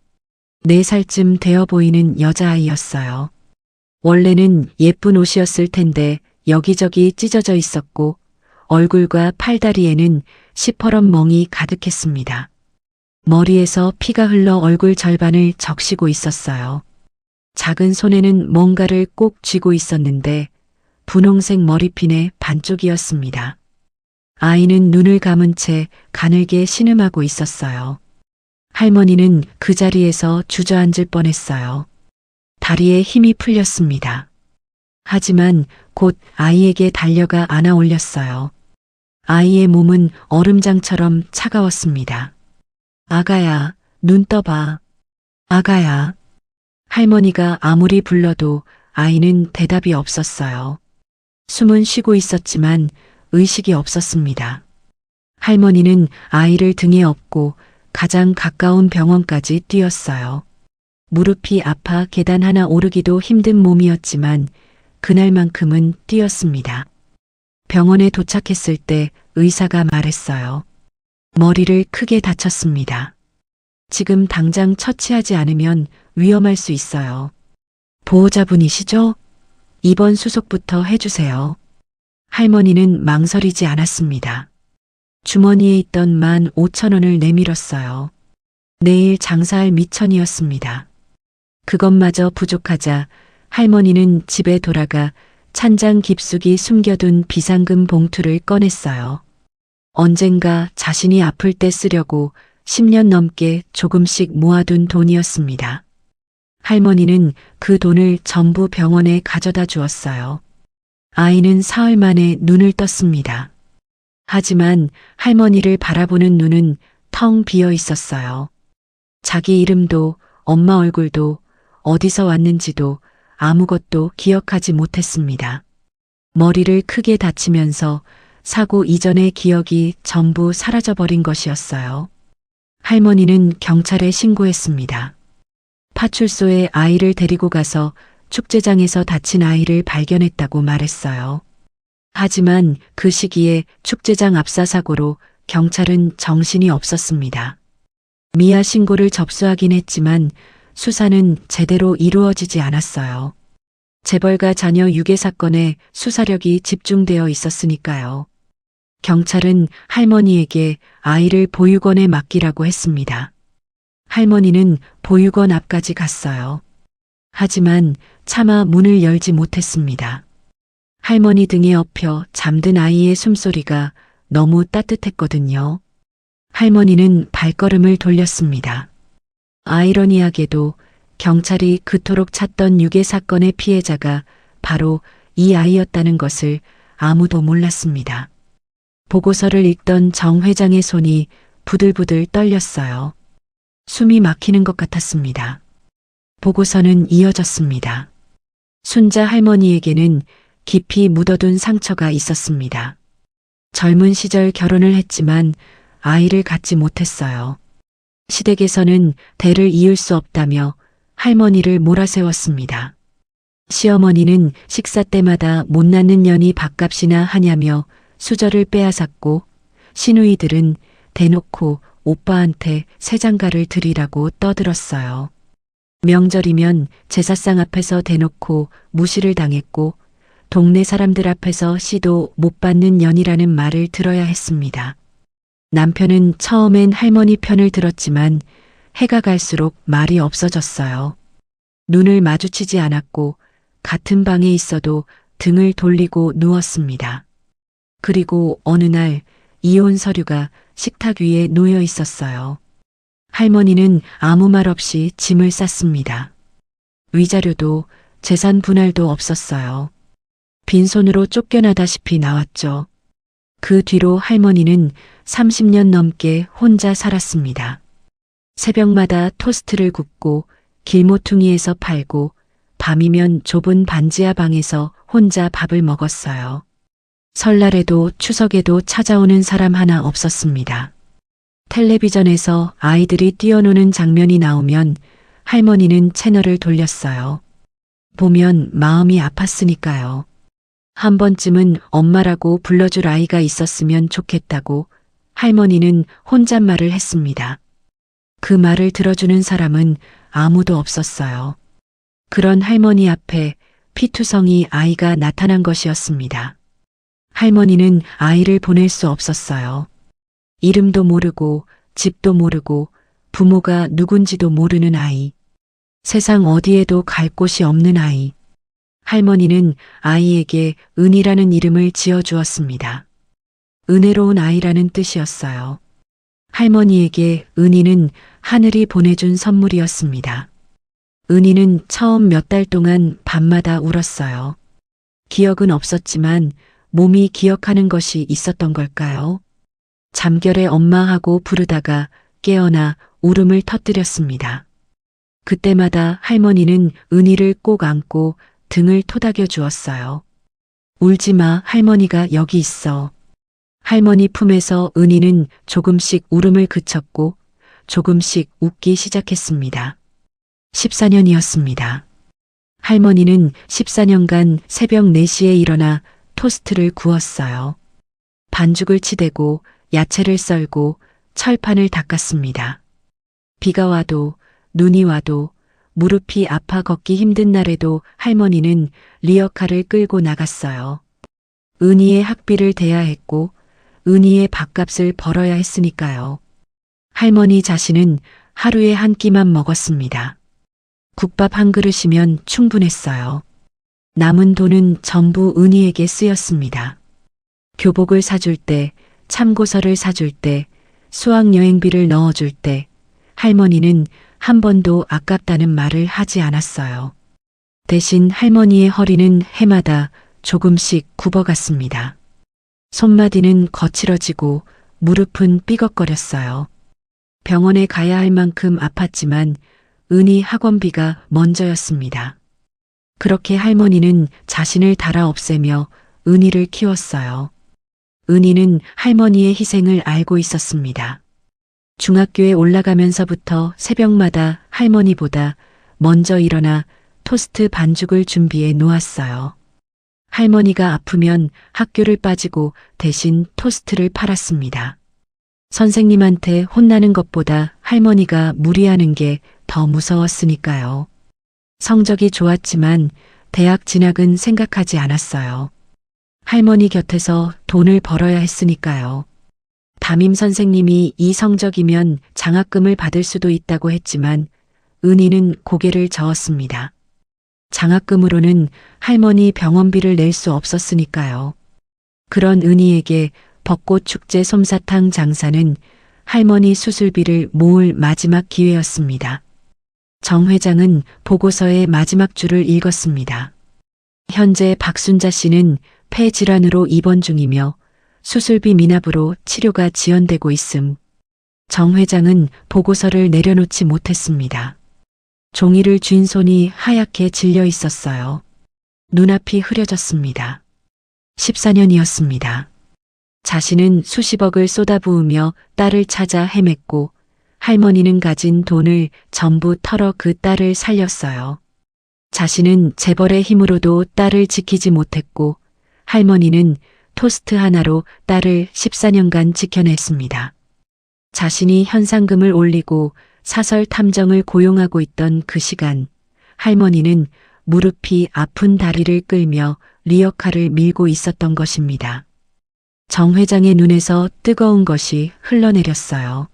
4살쯤 되어 보이는 여자아이였어요. 원래는 예쁜 옷이었을 텐데 여기저기 찢어져 있었고 얼굴과 팔다리에는 시퍼런 멍이 가득했습니다. 머리에서 피가 흘러 얼굴 절반을 적시고 있었어요. 작은 손에는 뭔가를 꼭 쥐고 있었는데 분홍색 머리핀의 반쪽이었습니다. 아이는 눈을 감은 채 가늘게 신음하고 있었어요. 할머니는 그 자리에서 주저앉을 뻔했어요. 다리에 힘이 풀렸습니다. 하지만 곧 아이에게 달려가 안아 올렸어요. 아이의 몸은 얼음장처럼 차가웠습니다. 아가야, 눈 떠봐. 아가야. 할머니가 아무리 불러도 아이는 대답이 없었어요. 숨은 쉬고 있었지만 의식이 없었습니다. 할머니는 아이를 등에 업고 가장 가까운 병원까지 뛰었어요. 무릎이 아파 계단 하나 오르기도 힘든 몸이었지만 그날만큼은 뛰었습니다. 병원에 도착했을 때 의사가 말했어요. 머리를 크게 다쳤습니다. 지금 당장 처치하지 않으면 위험할 수 있어요. 보호자분이시죠? 입원 수속부터 해주세요. 할머니는 망설이지 않았습니다. 주머니에 있던 15,000원을 내밀었어요. 내일 장사할 미천이었습니다. 그것마저 부족하자 할머니는 집에 돌아가 찬장 깊숙이 숨겨둔 비상금 봉투를 꺼냈어요. 언젠가 자신이 아플 때 쓰려고 10년 넘게 조금씩 모아둔 돈이었습니다. 할머니는 그 돈을 전부 병원에 가져다 주었어요. 아이는 사흘 만에 눈을 떴습니다. 하지만 할머니를 바라보는 눈은 텅 비어 있었어요. 자기 이름도 엄마 얼굴도 어디서 왔는지도 아무것도 기억하지 못했습니다. 머리를 크게 다치면서 사고 이전의 기억이 전부 사라져버린 것이었어요. 할머니는 경찰에 신고했습니다. 파출소에 아이를 데리고 가서 축제장에서 다친 아이를 발견했다고 말했어요. 하지만 그 시기에 축제장 압사 사고로 경찰은 정신이 없었습니다. 미아 신고를 접수하긴 했지만 수사는 제대로 이루어지지 않았어요. 재벌가 자녀 유괴 사건에 수사력이 집중되어 있었으니까요. 경찰은 할머니에게 아이를 보육원에 맡기라고 했습니다. 할머니는 보육원 앞까지 갔어요. 하지만 차마 문을 열지 못했습니다. 할머니 등에 엎여 잠든 아이의 숨소리가 너무 따뜻했거든요. 할머니는 발걸음을 돌렸습니다. 아이러니하게도 경찰이 그토록 찾던 유괴 사건의 피해자가 바로 이 아이였다는 것을 아무도 몰랐습니다. 보고서를 읽던 정 회장의 손이 부들부들 떨렸어요. 숨이 막히는 것 같았습니다. 보고서는 이어졌습니다. 순자 할머니에게는 깊이 묻어둔 상처가 있었습니다. 젊은 시절 결혼을 했지만 아이를 갖지 못했어요. 시댁에서는 대를 이을 수 없다며 할머니를 몰아세웠습니다. 시어머니는 식사 때마다 못 낳는 년이 밥값이나 하냐며 수저를 빼앗았고 시누이들은 대놓고 오빠한테 새 장가를 드리라고 떠들었어요. 명절이면 제사상 앞에서 대놓고 무시를 당했고 동네 사람들 앞에서 씨도 못 받는 년이라는 말을 들어야 했습니다. 남편은 처음엔 할머니 편을 들었지만 해가 갈수록 말이 없어졌어요. 눈을 마주치지 않았고 같은 방에 있어도 등을 돌리고 누웠습니다. 그리고 어느 날 이혼 서류가 식탁 위에 놓여 있었어요. 할머니는 아무 말 없이 짐을 쌌습니다. 위자료도 재산 분할도 없었어요. 빈손으로 쫓겨나다시피 나왔죠. 그 뒤로 할머니는 30년 넘게 혼자 살았습니다. 새벽마다 토스트를 굽고 길모퉁이에서 팔고 밤이면 좁은 반지하 방에서 혼자 밥을 먹었어요. 설날에도 추석에도 찾아오는 사람 하나 없었습니다. 텔레비전에서 아이들이 뛰어노는 장면이 나오면 할머니는 채널을 돌렸어요. 보면 마음이 아팠으니까요. 한 번쯤은 엄마라고 불러줄 아이가 있었으면 좋겠다고 할머니는 혼잣말을 했습니다. 그 말을 들어주는 사람은 아무도 없었어요. 그런 할머니 앞에 피투성이 아이가 나타난 것이었습니다. 할머니는 아이를 보낼 수 없었어요. 이름도 모르고 집도 모르고 부모가 누군지도 모르는 아이. 세상 어디에도 갈 곳이 없는 아이. 할머니는 아이에게 은이라는 이름을 지어주었습니다. 은혜로운 아이라는 뜻이었어요. 할머니에게 은이는 하늘이 보내준 선물이었습니다. 은이는 처음 몇 달 동안 밤마다 울었어요. 기억은 없었지만 몸이 기억하는 것이 있었던 걸까요? 잠결에 엄마하고 부르다가 깨어나 울음을 터뜨렸습니다. 그때마다 할머니는 은이를 꼭 안고 등을 토닥여 주었어요. 울지 마, 할머니가 여기 있어. 할머니 품에서 은이는 조금씩 울음을 그쳤고 조금씩 웃기 시작했습니다. 14년이었습니다. 할머니는 14년간 새벽 4시에 일어나 토스트를 구웠어요. 반죽을 치대고 야채를 썰고 철판을 닦았습니다. 비가 와도 눈이 와도 무릎이 아파 걷기 힘든 날에도 할머니는 리어카를 끌고 나갔어요. 은희의 학비를 대야 했고 은희의 밥값을 벌어야 했으니까요. 할머니 자신은 하루에 한 끼만 먹었습니다. 국밥 한 그릇이면 충분했어요. 남은 돈은 전부 은희에게 쓰였습니다. 교복을 사줄 때, 참고서를 사줄 때, 수학여행비를 넣어줄 때, 할머니는 한 번도 아깝다는 말을 하지 않았어요. 대신 할머니의 허리는 해마다 조금씩 굽어갔습니다. 손마디는 거칠어지고 무릎은 삐걱거렸어요. 병원에 가야 할 만큼 아팠지만 은희 학원비가 먼저였습니다. 그렇게 할머니는 자신을 달아 없애며 은희를 키웠어요. 은희는 할머니의 희생을 알고 있었습니다. 중학교에 올라가면서부터 새벽마다 할머니보다 먼저 일어나 토스트 반죽을 준비해 놓았어요. 할머니가 아프면 학교를 빠지고 대신 토스트를 팔았습니다. 선생님한테 혼나는 것보다 할머니가 무리하는 게 더 무서웠으니까요. 성적이 좋았지만 대학 진학은 생각하지 않았어요. 할머니 곁에서 돈을 벌어야 했으니까요. 담임 선생님이 이 성적이면 장학금을 받을 수도 있다고 했지만 은희는 고개를 저었습니다. 장학금으로는 할머니 병원비를 낼 수 없었으니까요. 그런 은희에게 벚꽃 축제 솜사탕 장사는 할머니 수술비를 모을 마지막 기회였습니다. 정 회장은 보고서의 마지막 줄을 읽었습니다. 현재 박순자 씨는 폐 질환으로 입원 중이며 수술비 미납으로 치료가 지연되고 있음. 정 회장은 보고서를 내려놓지 못했습니다. 종이를 쥔 손이 하얗게 질려 있었어요. 눈앞이 흐려졌습니다. 14년이었습니다. 자신은 수십억을 쏟아부으며 딸을 찾아 헤맸고 할머니는 가진 돈을 전부 털어 그 딸을 살렸어요. 자신은 재벌의 힘으로도 딸을 지키지 못했고 할머니는 토스트 하나로 딸을 14년간 지켜냈습니다. 자신이 현상금을 올리고 사설 탐정을 고용하고 있던 그 시간 할머니는 무릎이 아픈 다리를 끌며 리어카를 밀고 있었던 것입니다. 정 회장의 눈에서 뜨거운 것이 흘러내렸어요.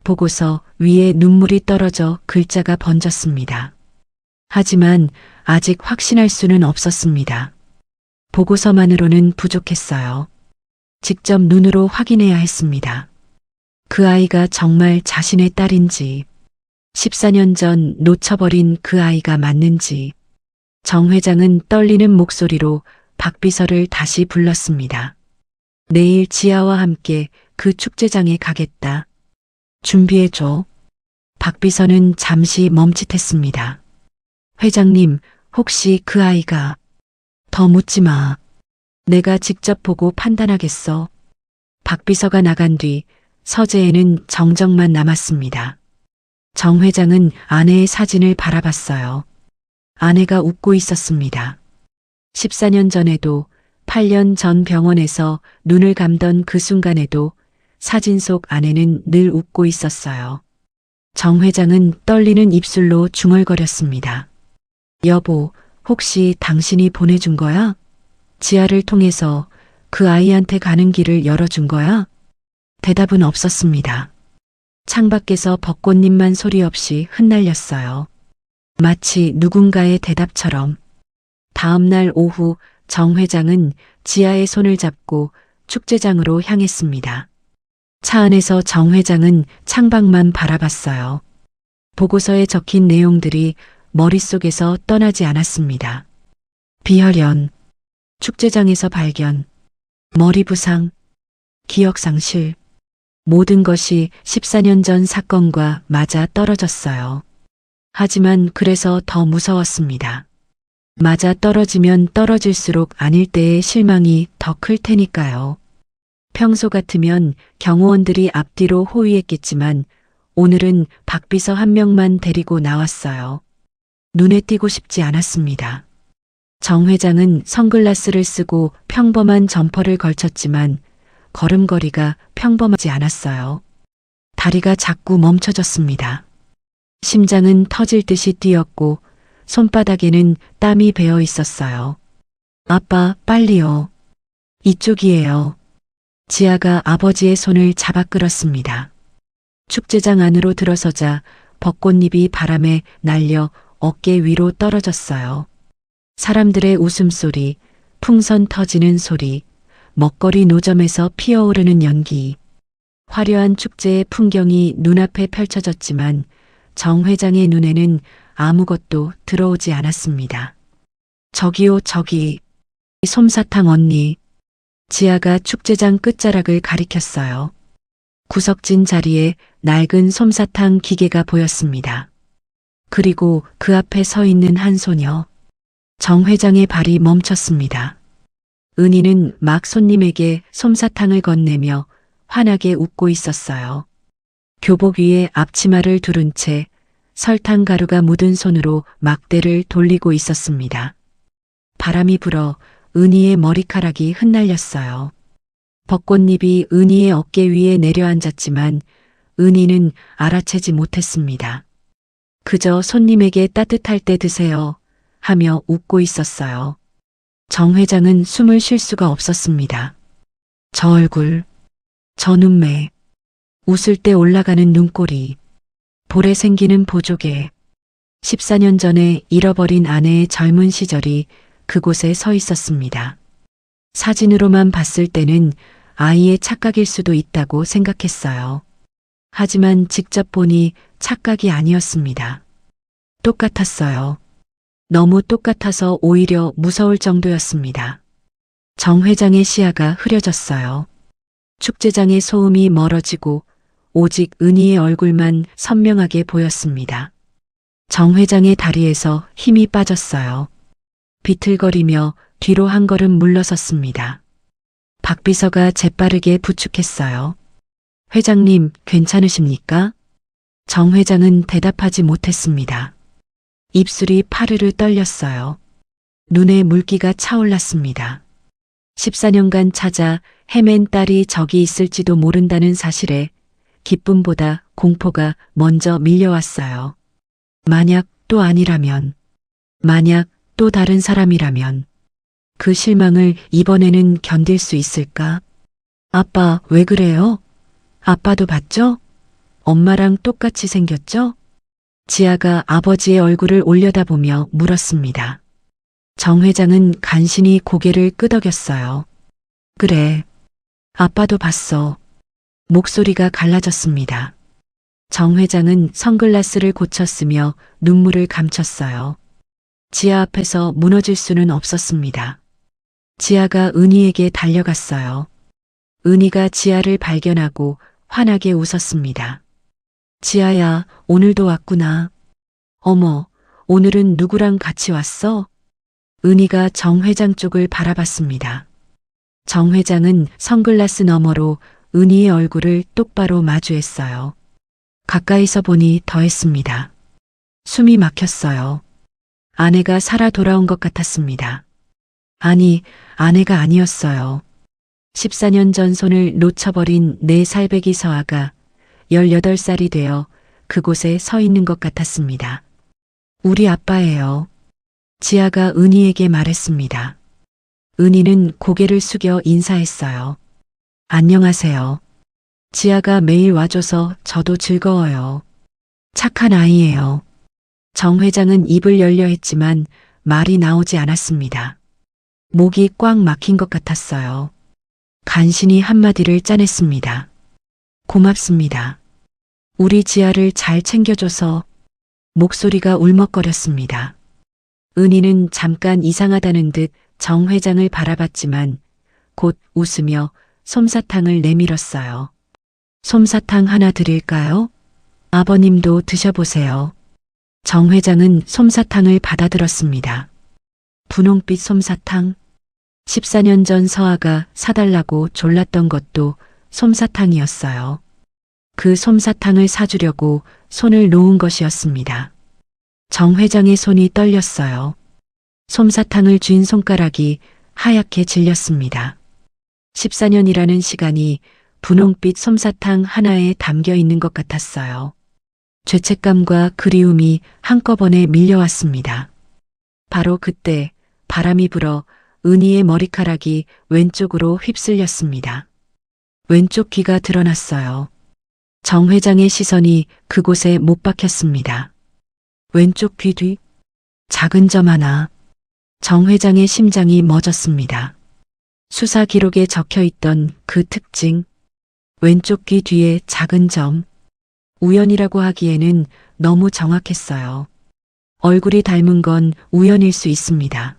보고서 위에 눈물이 떨어져 글자가 번졌습니다. 하지만 아직 확신할 수는 없었습니다. 보고서만으로는 부족했어요. 직접 눈으로 확인해야 했습니다. 그 아이가 정말 자신의 딸인지, 14년 전 놓쳐버린 그 아이가 맞는지, 정 회장은 떨리는 목소리로 박 비서를 다시 불렀습니다. 내일 지아와 함께 그 축제장에 가겠다. 준비해줘. 박 비서는 잠시 멈칫했습니다. 회장님, 혹시 그 아이가... 더 묻지 마. 내가 직접 보고 판단하겠어. 박 비서가 나간 뒤 서재에는 정적만 남았습니다. 정 회장은 아내의 사진을 바라봤어요. 아내가 웃고 있었습니다. 14년 전에도 8년 전 병원에서 눈을 감던 그 순간에도 사진 속 아내는 늘 웃고 있었어요. 정 회장은 떨리는 입술로 중얼거렸습니다. 여보, 혹시 당신이 보내준 거야? 지아를 통해서 그 아이한테 가는 길을 열어준 거야? 대답은 없었습니다. 창밖에서 벚꽃잎만 소리 없이 흩날렸어요. 마치 누군가의 대답처럼. 다음 날 오후 정 회장은 지아의 손을 잡고 축제장으로 향했습니다. 차 안에서 정 회장은 창밖만 바라봤어요. 보고서에 적힌 내용들이 머릿속에서 떠나지 않았습니다. 비혈연, 축제장에서 발견, 머리 부상, 기억상실, 모든 것이 14년 전 사건과 맞아 떨어졌어요. 하지만 그래서 더 무서웠습니다. 맞아 떨어지면 떨어질수록 아닐 때의 실망이 더 클 테니까요. 평소 같으면 경호원들이 앞뒤로 호위했겠지만 오늘은 박 비서 한 명만 데리고 나왔어요. 눈에 띄고 싶지 않았습니다. 정 회장은 선글라스를 쓰고 평범한 점퍼를 걸쳤지만 걸음걸이가 평범하지 않았어요. 다리가 자꾸 멈춰졌습니다. 심장은 터질 듯이 뛰었고 손바닥에는 땀이 배어 있었어요. 아빠, 빨리요. 이쪽이에요. 지아가 아버지의 손을 잡아 끌었습니다. 축제장 안으로 들어서자 벚꽃잎이 바람에 날려 어깨 위로 떨어졌어요. 사람들의 웃음소리, 풍선 터지는 소리, 먹거리 노점에서 피어오르는 연기. 화려한 축제의 풍경이 눈앞에 펼쳐졌지만 정 회장의 눈에는 아무것도 들어오지 않았습니다. 저기요, 저기. 솜사탕 언니. 지아가 축제장 끝자락을 가리켰어요. 구석진 자리에 낡은 솜사탕 기계가 보였습니다. 그리고 그 앞에 서 있는 한 소녀. 정 회장의 발이 멈췄습니다. 은희는 막 손님에게 솜사탕을 건네며 환하게 웃고 있었어요. 교복 위에 앞치마를 두른 채 설탕 가루가 묻은 손으로 막대를 돌리고 있었습니다. 바람이 불어 은희의 머리카락이 흩날렸어요. 벚꽃잎이 은희의 어깨 위에 내려앉았지만 은희는 알아채지 못했습니다. 그저 손님에게 따뜻할 때 드세요 하며 웃고 있었어요. 정 회장은 숨을 쉴 수가 없었습니다. 저 얼굴, 저 눈매, 웃을 때 올라가는 눈꼬리, 볼에 생기는 보조개. 14년 전에 잃어버린 아내의 젊은 시절이 그곳에 서 있었습니다. 사진으로만 봤을 때는 아이의 착각일 수도 있다고 생각했어요. 하지만 직접 보니 착각이 아니었습니다. 똑같았어요. 너무 똑같아서 오히려 무서울 정도였습니다. 정 회장의 시야가 흐려졌어요. 축제장의 소음이 멀어지고 오직 은희의 얼굴만 선명하게 보였습니다. 정 회장의 다리에서 힘이 빠졌어요. 비틀거리며 뒤로 한 걸음 물러섰습니다. 박 비서가 재빠르게 부축했어요. 회장님, 괜찮으십니까? 정 회장은 대답하지 못했습니다. 입술이 파르르 떨렸어요. 눈에 물기가 차올랐습니다. 14년간 찾아 헤맨 딸이 저기 있을지도 모른다는 사실에 기쁨보다 공포가 먼저 밀려왔어요. 만약 또 아니라면, 만약 또 다른 사람이라면 그 실망을 이번에는 견딜 수 있을까? 아빠, 왜 그래요? 아빠도 봤죠? 엄마랑 똑같이 생겼죠? 지아가 아버지의 얼굴을 올려다보며 물었습니다. 정 회장은 간신히 고개를 끄덕였어요. 그래, 아빠도 봤어. 목소리가 갈라졌습니다. 정 회장은 선글라스를 고쳤으며 눈물을 감췄어요. 지아 앞에서 무너질 수는 없었습니다. 지아가 은희에게 달려갔어요. 은희가 지아를 발견하고 환하게 웃었습니다. 지아야, 오늘도 왔구나. 어머, 오늘은 누구랑 같이 왔어? 은희가 정 회장 쪽을 바라봤습니다. 정 회장은 선글라스 너머로 은희의 얼굴을 똑바로 마주했어요. 가까이서 보니 더했습니다. 숨이 막혔어요. 아내가 살아 돌아온 것 같았습니다. 아니, 아내가 아니었어요. 14년 전 손을 놓쳐버린 내 살배기 서아가 18살이 되어 그곳에 서 있는 것 같았습니다. 우리 아빠예요. 지아가 은희에게 말했습니다. 은희는 고개를 숙여 인사했어요. 안녕하세요. 지아가 매일 와줘서 저도 즐거워요. 착한 아이예요. 정 회장은 입을 열려 했지만 말이 나오지 않았습니다. 목이 꽉 막힌 것 같았어요. 간신히 한마디를 짜냈습니다. 고맙습니다. 우리 지아를 잘 챙겨줘서. 목소리가 울먹거렸습니다. 은희는 잠깐 이상하다는 듯 정 회장을 바라봤지만 곧 웃으며 솜사탕을 내밀었어요. 솜사탕 하나 드릴까요? 아버님도 드셔보세요. 정 회장은 솜사탕을 받아들었습니다. 분홍빛 솜사탕. 14년 전 서아가 사달라고 졸랐던 것도 솜사탕이었어요. 그 솜사탕을 사주려고 손을 놓은 것이었습니다. 정 회장의 손이 떨렸어요. 솜사탕을 쥔 손가락이 하얗게 질렸습니다. 14년이라는 시간이 분홍빛 솜사탕 하나에 담겨 있는 것 같았어요. 죄책감과 그리움이 한꺼번에 밀려왔습니다. 바로 그때 바람이 불어 은희의 머리카락이 왼쪽으로 휩쓸렸습니다. 왼쪽 귀가 드러났어요. 정 회장의 시선이 그곳에 못 박혔습니다. 왼쪽 귀 뒤 작은 점 하나. 정 회장의 심장이 멎었습니다. 수사 기록에 적혀 있던 그 특징. 왼쪽 귀 뒤에 작은 점. 우연이라고 하기에는 너무 정확했어요. 얼굴이 닮은 건 우연일 수 있습니다.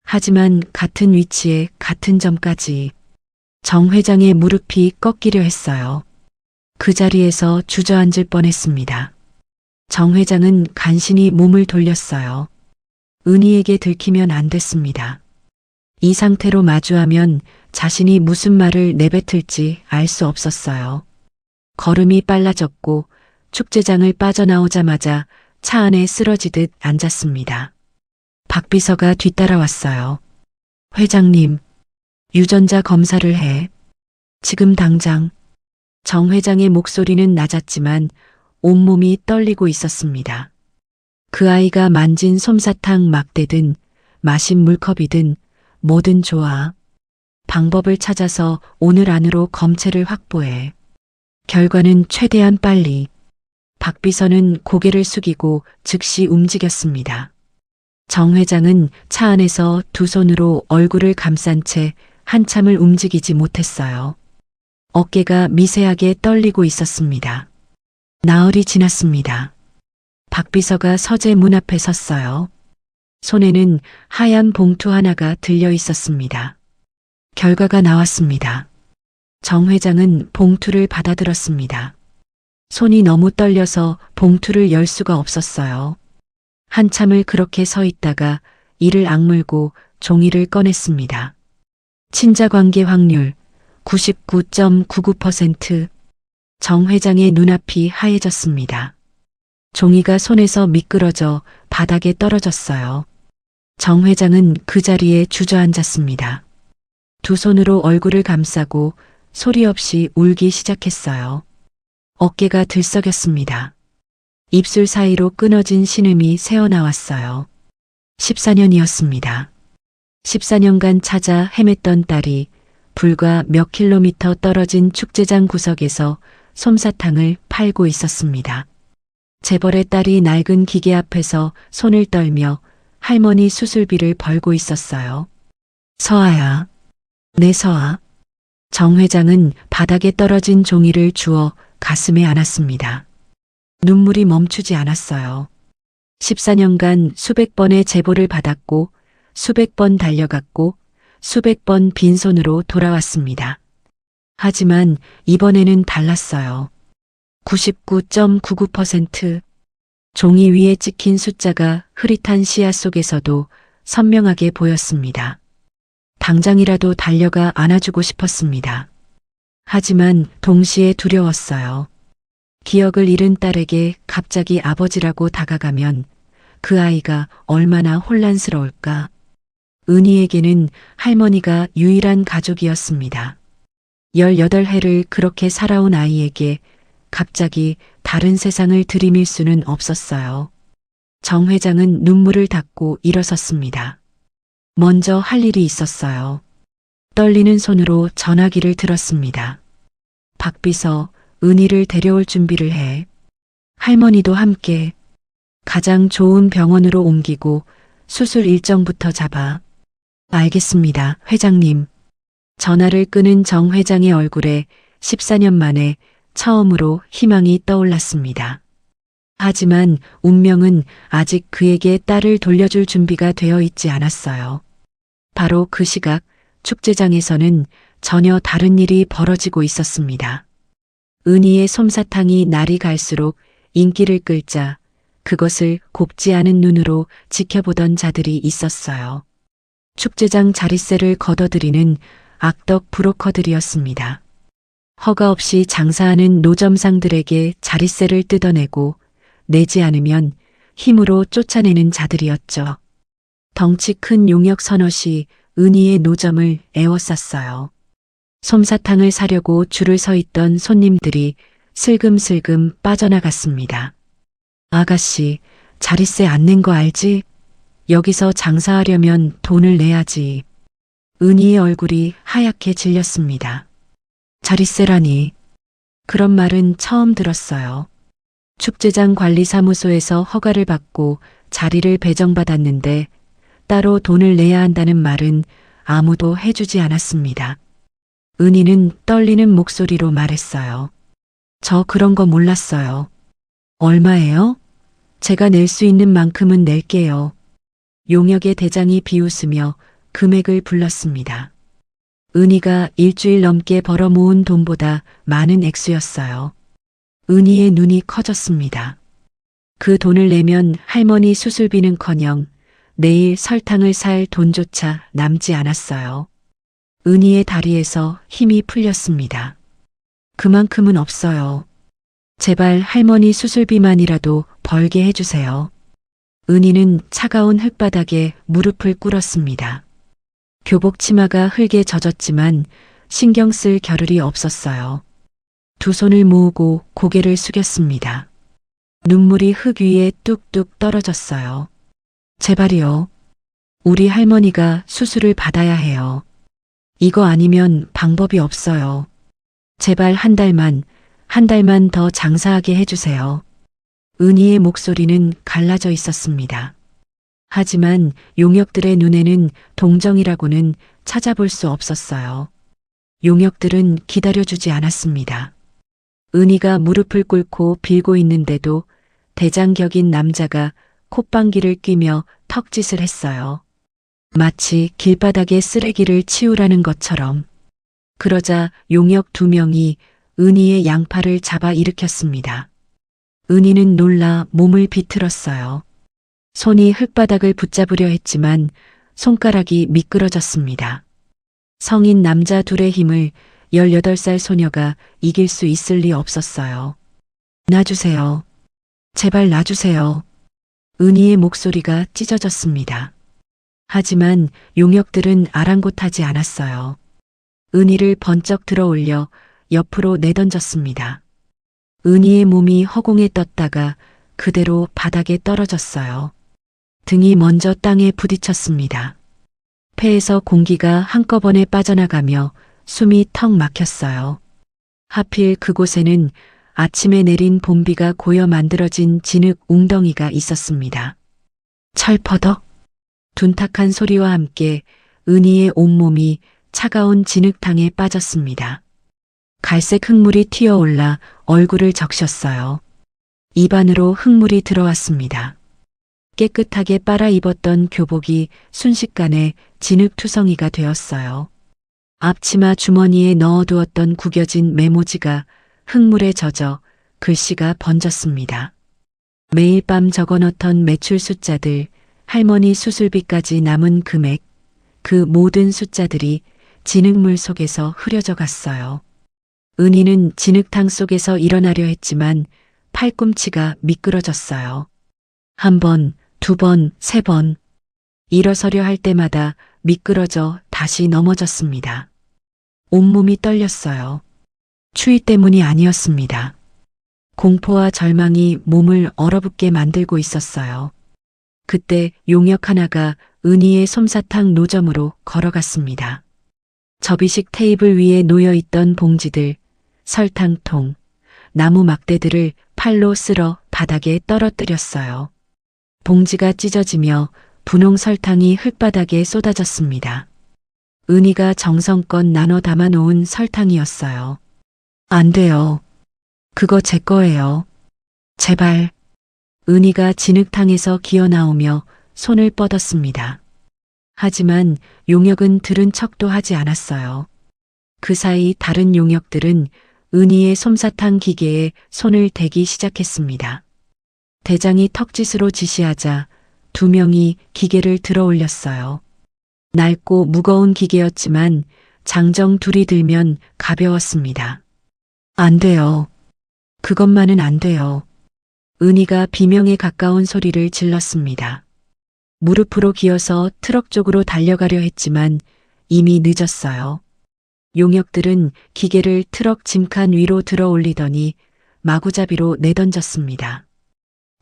하지만 같은 위치에 같은 점까지. 정 회장의 무릎이 꺾이려 했어요. 그 자리에서 주저앉을 뻔했습니다. 정 회장은 간신히 몸을 돌렸어요. 은희에게 들키면 안 됐습니다. 이 상태로 마주하면 자신이 무슨 말을 내뱉을지 알 수 없었어요. 걸음이 빨라졌고 축제장을 빠져나오자마자 차 안에 쓰러지듯 앉았습니다. 박 비서가 뒤따라왔어요. 회장님, 유전자 검사를 해. 지금 당장. 정 회장의 목소리는 낮았지만 온몸이 떨리고 있었습니다. 그 아이가 만진 솜사탕 막대든 마신 물컵이든 뭐든 좋아. 방법을 찾아서 오늘 안으로 검체를 확보해. 결과는 최대한 빨리. 박 비서는 고개를 숙이고 즉시 움직였습니다. 정 회장은 차 안에서 두 손으로 얼굴을 감싼 채 한참을 움직이지 못했어요. 어깨가 미세하게 떨리고 있었습니다. 나흘이 지났습니다. 박 비서가 서재 문 앞에 섰어요. 손에는 하얀 봉투 하나가 들려 있었습니다. 결과가 나왔습니다. 정 회장은 봉투를 받아들었습니다. 손이 너무 떨려서 봉투를 열 수가 없었어요. 한참을 그렇게 서 있다가 이를 악물고 종이를 꺼냈습니다. 친자관계 확률 99.99%. 정 회장의 눈앞이 하얘졌습니다. 종이가 손에서 미끄러져 바닥에 떨어졌어요. 정 회장은 그 자리에 주저앉았습니다. 두 손으로 얼굴을 감싸고 소리 없이 울기 시작했어요. 어깨가 들썩였습니다. 입술 사이로 끊어진 신음이 새어나왔어요. 14년이었습니다. 14년간 찾아 헤맸던 딸이 불과 몇 킬로미터 떨어진 축제장 구석에서 솜사탕을 팔고 있었습니다. 재벌의 딸이 낡은 기계 앞에서 손을 떨며 할머니 수술비를 벌고 있었어요. 서아야, 내 서아. 정 회장은 바닥에 떨어진 종이를 주워 가슴에 안았습니다. 눈물이 멈추지 않았어요. 14년간 수백 번의 제보를 받았고 수백 번 달려갔고 수백 번 빈손으로 돌아왔습니다. 하지만 이번에는 달랐어요. 99.99%. 종이 위에 찍힌 숫자가 흐릿한 시야 속에서도 선명하게 보였습니다. 당장이라도 달려가 안아주고 싶었습니다. 하지만 동시에 두려웠어요. 기억을 잃은 딸에게 갑자기 아버지라고 다가가면 그 아이가 얼마나 혼란스러울까. 은희에게는 할머니가 유일한 가족이었습니다. 18해를 그렇게 살아온 아이에게 갑자기 다른 세상을 들이밀 수는 없었어요. 정 회장은 눈물을 닦고 일어섰습니다. 먼저 할 일이 있었어요. 떨리는 손으로 전화기를 들었습니다. 박 비서, 은희를 데려올 준비를 해. 할머니도 함께. 가장 좋은 병원으로 옮기고 수술 일정부터 잡아. 알겠습니다, 회장님. 전화를 끄는 정 회장의 얼굴에 14년 만에 처음으로 희망이 떠올랐습니다. 하지만 운명은 아직 그에게 딸을 돌려줄 준비가 되어 있지 않았어요. 바로 그 시각 축제장에서는 전혀 다른 일이 벌어지고 있었습니다. 은희의 솜사탕이 날이 갈수록 인기를 끌자 그것을 곱지 않은 눈으로 지켜보던 자들이 있었어요. 축제장 자릿세를 걷어들이는 악덕 브로커들이었습니다. 허가 없이 장사하는 노점상들에게 자릿세를 뜯어내고 내지 않으면 힘으로 쫓아내는 자들이었죠. 덩치 큰 용역 선엇이 은희의 노점을 에워쌌어요. 솜사탕을 사려고 줄을 서 있던 손님들이 슬금슬금 빠져나갔습니다. 아가씨, 자릿세 안 낸 거 알지? 여기서 장사하려면 돈을 내야지. 은희의 얼굴이 하얗게 질렸습니다. 자릿세라니. 그런 말은 처음 들었어요. 축제장 관리사무소에서 허가를 받고 자리를 배정받았는데 따로 돈을 내야 한다는 말은 아무도 해주지 않았습니다. 은희는 떨리는 목소리로 말했어요. 저 그런 거 몰랐어요. 얼마예요? 제가 낼 수 있는 만큼은 낼게요. 용역의 대장이 비웃으며 금액을 불렀습니다. 은희가 일주일 넘게 벌어 모은 돈보다 많은 액수였어요. 은희의 눈이 커졌습니다. 그 돈을 내면 할머니 수술비는커녕 내일 설탕을 살 돈조차 남지 않았어요. 은희의 다리에서 힘이 풀렸습니다. 그만큼은 없어요. 제발 할머니 수술비만이라도 벌게 해주세요. 은희는 차가운 흙바닥에 무릎을 꿇었습니다. 교복 치마가 흙에 젖었지만 신경 쓸 겨를이 없었어요. 두 손을 모으고 고개를 숙였습니다. 눈물이 흙 위에 뚝뚝 떨어졌어요. 제발이요. 우리 할머니가 수술을 받아야 해요. 이거 아니면 방법이 없어요. 제발 한 달만 더 장사하게 해주세요. 은희의 목소리는 갈라져 있었습니다. 하지만 용역들의 눈에는 동정이라고는 찾아볼 수 없었어요. 용역들은 기다려주지 않았습니다. 은희가 무릎을 꿇고 빌고 있는데도 대장격인 남자가 콧방귀를 뀌며 턱짓을 했어요. 마치 길바닥에 쓰레기를 치우라는 것처럼. 그러자 용역 2명이 은희의 양팔을 잡아 일으켰습니다. 은희는 놀라 몸을 비틀었어요. 손이 흙바닥을 붙잡으려 했지만 손가락이 미끄러졌습니다. 성인 남자 둘의 힘을 18살 소녀가 이길 수 있을 리 없었어요. 놔주세요. 제발 놔주세요. 은희의 목소리가 찢어졌습니다. 하지만 용역들은 아랑곳하지 않았어요. 은희를 번쩍 들어 올려 옆으로 내던졌습니다. 은희의 몸이 허공에 떴다가 그대로 바닥에 떨어졌어요. 등이 먼저 땅에 부딪혔습니다. 폐에서 공기가 한꺼번에 빠져나가며 숨이 턱 막혔어요. 하필 그곳에는 아침에 내린 봄비가 고여 만들어진 진흙 웅덩이가 있었습니다. 철퍼덕. 둔탁한 소리와 함께 은희의 온몸이 차가운 진흙탕에 빠졌습니다. 갈색 흙물이 튀어올라 얼굴을 적셨어요. 입안으로 흙물이 들어왔습니다. 깨끗하게 빨아 입었던 교복이 순식간에 진흙투성이가 되었어요. 앞치마 주머니에 넣어두었던 구겨진 메모지가 흙물에 젖어 글씨가 번졌습니다. 매일 밤 적어놓던 매출 숫자들, 할머니 수술비까지 남은 금액, 그 모든 숫자들이 진흙물 속에서 흐려져 갔어요. 은희는 진흙탕 속에서 일어나려 했지만 팔꿈치가 미끄러졌어요. 1번, 2번, 3번. 일어서려 할 때마다 미끄러져 다시 넘어졌습니다. 온몸이 떨렸어요. 추위 때문이 아니었습니다. 공포와 절망이 몸을 얼어붙게 만들고 있었어요. 그때 용역 하나가 은희의 솜사탕 노점으로 걸어갔습니다. 접이식 테이블 위에 놓여있던 봉지들, 설탕통, 나무 막대들을 팔로 쓸어 바닥에 떨어뜨렸어요. 봉지가 찢어지며 분홍 설탕이 흙바닥에 쏟아졌습니다. 은희가 정성껏 나눠 담아놓은 설탕이었어요. 안 돼요. 그거 제 거예요. 제발. 은희가 진흙탕에서 기어나오며 손을 뻗었습니다. 하지만 용역은 들은 척도 하지 않았어요. 그 사이 다른 용역들은 은희의 솜사탕 기계에 손을 대기 시작했습니다. 대장이 턱짓으로 지시하자 2명이 기계를 들어 올렸어요. 낡고 무거운 기계였지만 장정 둘이 들면 가벼웠습니다. 안 돼요. 그것만은 안 돼요. 은희가 비명에 가까운 소리를 질렀습니다. 무릎으로 기어서 트럭 쪽으로 달려가려 했지만 이미 늦었어요. 용역들은 기계를 트럭 짐칸 위로 들어 올리더니 마구잡이로 내던졌습니다.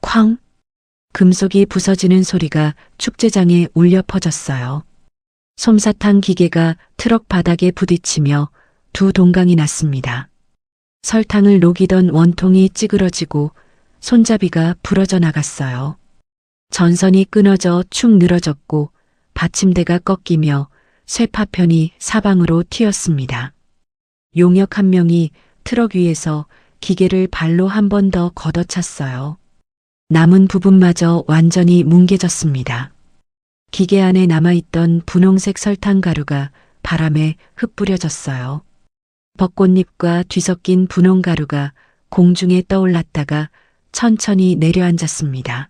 쾅! 금속이 부서지는 소리가 축제장에 울려 퍼졌어요. 솜사탕 기계가 트럭 바닥에 부딪히며 두 동강이 났습니다. 설탕을 녹이던 원통이 찌그러지고 손잡이가 부러져 나갔어요. 전선이 끊어져 축 늘어졌고 받침대가 꺾이며 쇠파편이 사방으로 튀었습니다. 용역 한 명이 트럭 위에서 기계를 발로 한 번 더 걷어찼어요. 남은 부분마저 완전히 뭉개졌습니다. 기계 안에 남아있던 분홍색 설탕 가루가 바람에 흩뿌려졌어요. 벚꽃잎과 뒤섞인 분홍 가루가 공중에 떠올랐다가 천천히 내려앉았습니다.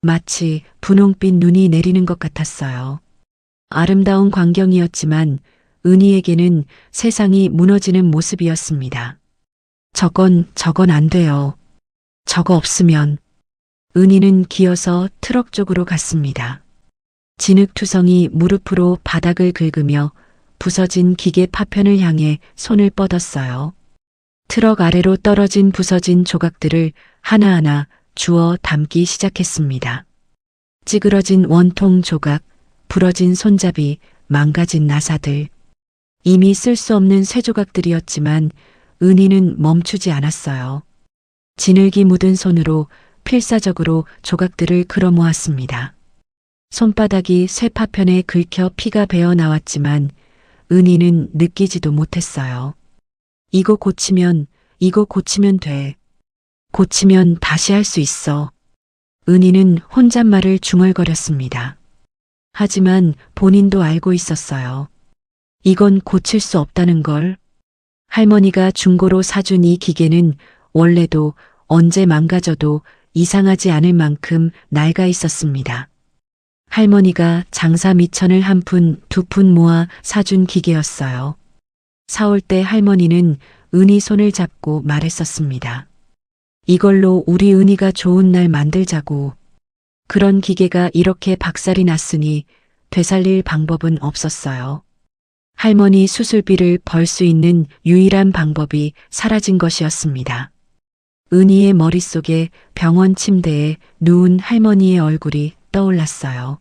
마치 분홍빛 눈이 내리는 것 같았어요. 아름다운 광경이었지만 은희에게는 세상이 무너지는 모습이었습니다. 저건 안 돼요. 저거 없으면. 은희는 기어서 트럭 쪽으로 갔습니다. 진흙투성이 무릎으로 바닥을 긁으며 부서진 기계 파편을 향해 손을 뻗었어요. 트럭 아래로 떨어진 부서진 조각들을 하나하나 주워 담기 시작했습니다. 찌그러진 원통 조각, 부러진 손잡이, 망가진 나사들. 이미 쓸 수 없는 쇠조각들이었지만 은희는 멈추지 않았어요. 진흙이 묻은 손으로 필사적으로 조각들을 끌어모았습니다. 손바닥이 쇠파편에 긁혀 피가 배어 나왔지만 은희는 느끼지도 못했어요. 이거 고치면 돼. 고치면 다시 할 수 있어. 은희는 혼잣말을 중얼거렸습니다. 하지만 본인도 알고 있었어요. 이건 고칠 수 없다는 걸. 할머니가 중고로 사준 이 기계는 원래도 언제 망가져도 이상하지 않을 만큼 낡아 있었습니다. 할머니가 장사 미천을 한 푼, 두 푼 모아 사준 기계였어요. 사올 때 할머니는 은희 손을 잡고 말했었습니다. 이걸로 우리 은희가 좋은 날 만들자고. 그런 기계가 이렇게 박살이 났으니 되살릴 방법은 없었어요. 할머니 수술비를 벌 수 있는 유일한 방법이 사라진 것이었습니다. 은희의 머릿속에 병원 침대에 누운 할머니의 얼굴이 떠올랐어요.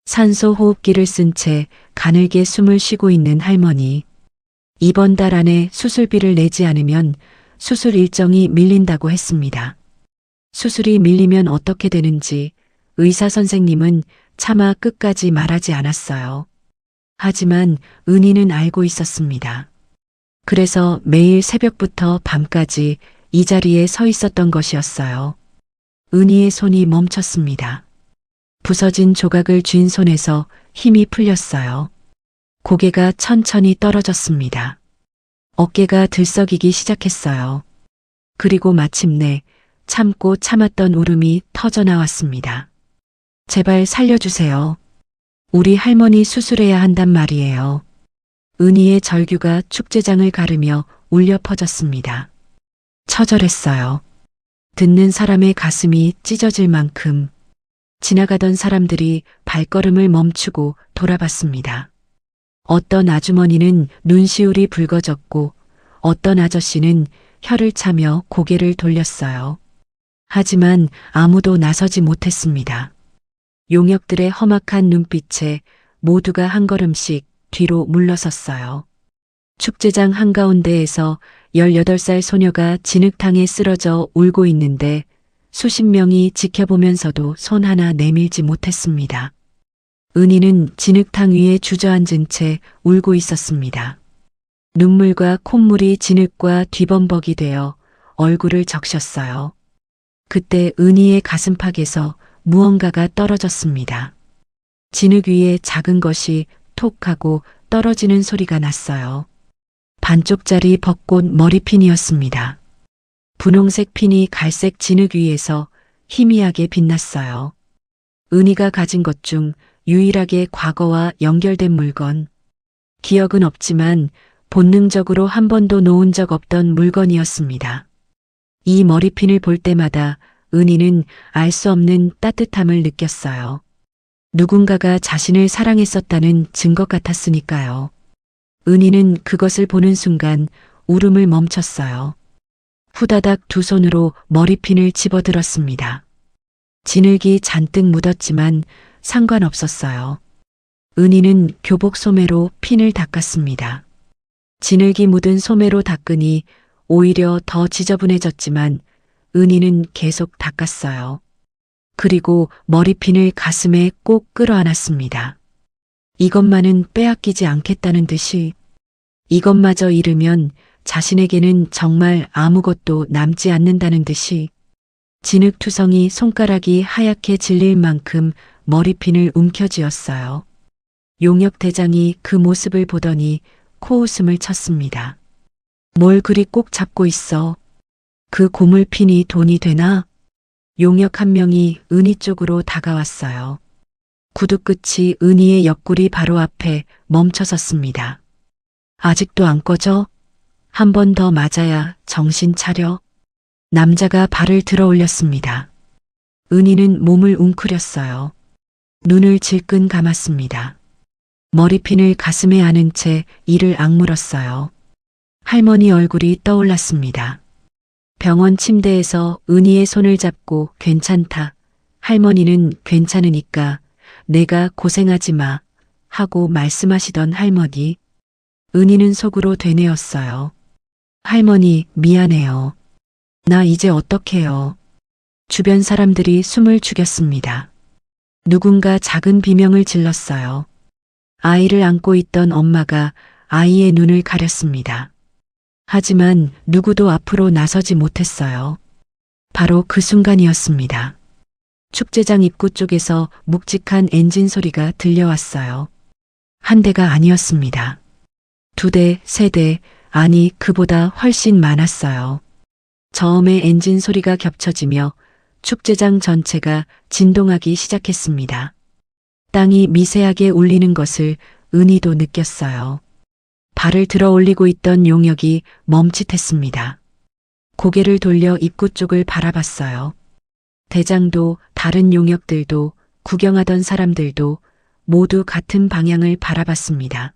산소 호흡기를 쓴 채 가늘게 숨을 쉬고 있는 할머니. 이번 달 안에 수술비를 내지 않으면 수술 일정이 밀린다고 했습니다. 수술이 밀리면 어떻게 되는지 의사 선생님은 차마 끝까지 말하지 않았어요. 하지만 은희는 알고 있었습니다. 그래서 매일 새벽부터 밤까지 이 자리에 서 있었던 것이었어요. 은희의 손이 멈췄습니다. 부서진 조각을 쥔 손에서 힘이 풀렸어요. 고개가 천천히 떨어졌습니다. 어깨가 들썩이기 시작했어요. 그리고 마침내 참고 참았던 울음이 터져 나왔습니다. 제발 살려주세요. 우리 할머니 수술해야 한단 말이에요. 은희의 절규가 축제장을 가르며 울려 퍼졌습니다. 처절했어요. 듣는 사람의 가슴이 찢어질 만큼. 지나가던 사람들이 발걸음을 멈추고 돌아봤습니다. 어떤 아주머니는 눈시울이 붉어졌고 어떤 아저씨는 혀를 차며 고개를 돌렸어요. 하지만 아무도 나서지 못했습니다. 용역들의 험악한 눈빛에 모두가 한 걸음씩 뒤로 물러섰어요. 축제장 한가운데에서 18살 소녀가 진흙탕에 쓰러져 울고 있는데 수십 명이 지켜보면서도 손 하나 내밀지 못했습니다. 은희는 진흙탕 위에 주저앉은 채 울고 있었습니다. 눈물과 콧물이 진흙과 뒤범벅이 되어 얼굴을 적셨어요. 그때 은희의 가슴팍에서 무언가가 떨어졌습니다. 진흙 위에 작은 것이 톡 하고 떨어지는 소리가 났어요. 반쪽짜리 벚꽃 머리핀이었습니다. 분홍색 핀이 갈색 진흙 위에서 희미하게 빛났어요. 은희가 가진 것 중 유일하게 과거와 연결된 물건. 기억은 없지만 본능적으로 한 번도 놓은 적 없던 물건이었습니다. 이 머리핀을 볼 때마다 은희는 알 수 없는 따뜻함을 느꼈어요. 누군가가 자신을 사랑했었다는 증거 같았으니까요. 은희는 그것을 보는 순간 울음을 멈췄어요. 후다닥 두 손으로 머리핀을 집어들었습니다. 진흙이 잔뜩 묻었지만 상관없었어요. 은희는 교복 소매로 핀을 닦았습니다. 진흙이 묻은 소매로 닦으니 오히려 더 지저분해졌지만 은희는 계속 닦았어요. 그리고 머리핀을 가슴에 꼭 끌어안았습니다. 이것만은 빼앗기지 않겠다는 듯이 이것마저 잃으면 자신에게는 정말 아무것도 남지 않는다는 듯이 진흙투성이 손가락이 하얗게 질릴 만큼 머리핀을 움켜쥐었어요. 용역 대장이 그 모습을 보더니 코웃음을 쳤습니다. 뭘 그리 꼭 잡고 있어. 그 고물핀이 돈이 되나? 용역 한 명이 은희 쪽으로 다가왔어요. 구두 끝이 은희의 옆구리 바로 앞에 멈춰섰습니다. 아직도 안 꺼져? 한 번 더 맞아야 정신 차려. 남자가 발을 들어 올렸습니다. 은희는 몸을 웅크렸어요. 눈을 질끈 감았습니다. 머리핀을 가슴에 안은 채 이를 악물었어요. 할머니 얼굴이 떠올랐습니다. 병원 침대에서 은희의 손을 잡고 괜찮다. 할머니는 괜찮으니까 내가 고생하지 마 하고 말씀하시던 할머니. 은희는 속으로 되뇌었어요. 할머니 미안해요. 나 이제 어떡해요. 주변 사람들이 숨을 죽였습니다. 누군가 작은 비명을 질렀어요. 아이를 안고 있던 엄마가 아이의 눈을 가렸습니다. 하지만 누구도 앞으로 나서지 못했어요. 바로 그 순간이었습니다. 축제장 입구 쪽에서 묵직한 엔진 소리가 들려왔어요. 한 대가 아니었습니다. 2대, 3대, 아니 그보다 훨씬 많았어요. 저음의 엔진 소리가 겹쳐지며 축제장 전체가 진동하기 시작했습니다. 땅이 미세하게 울리는 것을 은희도 느꼈어요. 발을 들어 올리고 있던 용역이 멈칫했습니다. 고개를 돌려 입구 쪽을 바라봤어요. 대장도 다른 용역들도 구경하던 사람들도 모두 같은 방향을 바라봤습니다.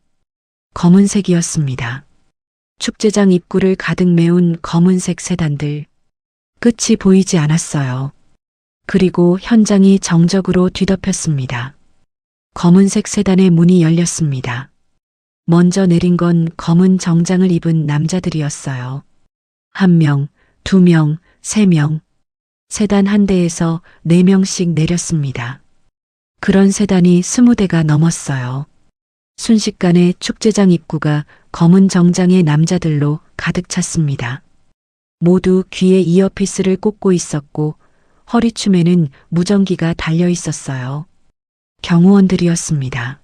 검은색이었습니다. 축제장 입구를 가득 메운 검은색 세단들. 끝이 보이지 않았어요. 그리고 현장이 정적으로 뒤덮였습니다. 검은색 세단의 문이 열렸습니다. 먼저 내린 건 검은 정장을 입은 남자들이었어요. 1명, 2명, 3명. 세단 한 대에서 4명씩 내렸습니다. 그런 세단이 20대가 넘었어요. 순식간에 축제장 입구가 검은 정장의 남자들로 가득 찼습니다. 모두 귀에 이어피스를 꽂고 있었고 허리춤에는 무전기가 달려 있었어요. 경호원들이었습니다.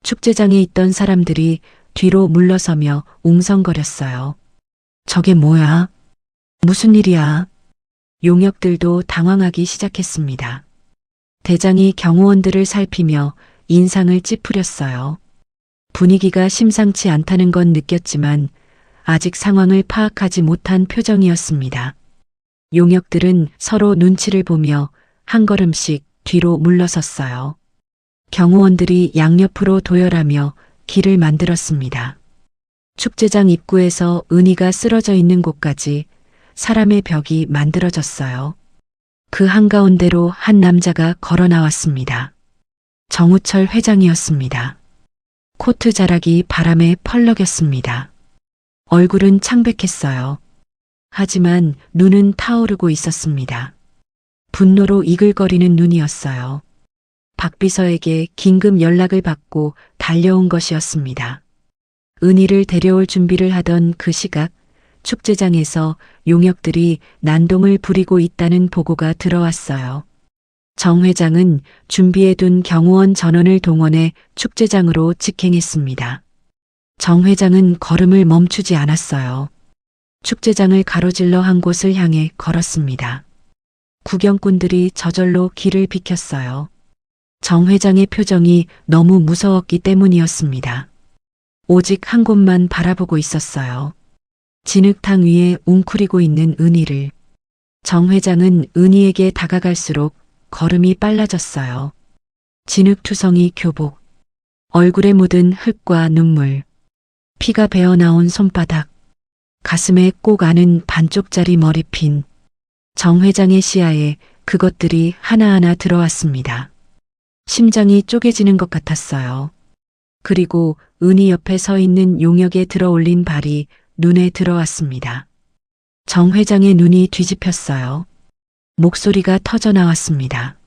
축제장에 있던 사람들이 뒤로 물러서며 웅성거렸어요. 저게 뭐야? 무슨 일이야? 용역들도 당황하기 시작했습니다. 대장이 경호원들을 살피며 인상을 찌푸렸어요. 분위기가 심상치 않다는 건 느꼈지만 아직 상황을 파악하지 못한 표정이었습니다. 용역들은 서로 눈치를 보며 한 걸음씩 뒤로 물러섰어요. 경호원들이 양옆으로 도열하며 길을 만들었습니다. 축제장 입구에서 은희가 쓰러져 있는 곳까지 사람의 벽이 만들어졌어요. 그 한가운데로 한 남자가 걸어 나왔습니다. 정우철 회장이었습니다. 코트 자락이 바람에 펄럭였습니다. 얼굴은 창백했어요. 하지만 눈은 타오르고 있었습니다. 분노로 이글거리는 눈이었어요. 박 비서에게 긴급 연락을 받고 달려온 것이었습니다. 은희를 데려올 준비를 하던 그 시각 축제장에서 용역들이 난동을 부리고 있다는 보고가 들어왔어요. 정 회장은 준비해둔 경호원 전원을 동원해 축제장으로 직행했습니다. 정 회장은 걸음을 멈추지 않았어요. 축제장을 가로질러 한 곳을 향해 걸었습니다. 구경꾼들이 저절로 길을 비켰어요. 정 회장의 표정이 너무 무서웠기 때문이었습니다. 오직 한 곳만 바라보고 있었어요. 진흙탕 위에 웅크리고 있는 은희를. 정 회장은 은희에게 다가갈수록 걸음이 빨라졌어요. 진흙투성이 교복, 얼굴에 묻은 흙과 눈물. 피가 배어나온 손바닥, 가슴에 꼭 아는 반쪽짜리 머리핀. 정 회장의 시야에 그것들이 하나하나 들어왔습니다. 심장이 쪼개지는 것 같았어요. 그리고 은희 옆에 서 있는 용역에 들어올린 발이 눈에 들어왔습니다. 정 회장의 눈이 뒤집혔어요. 목소리가 터져 나왔습니다.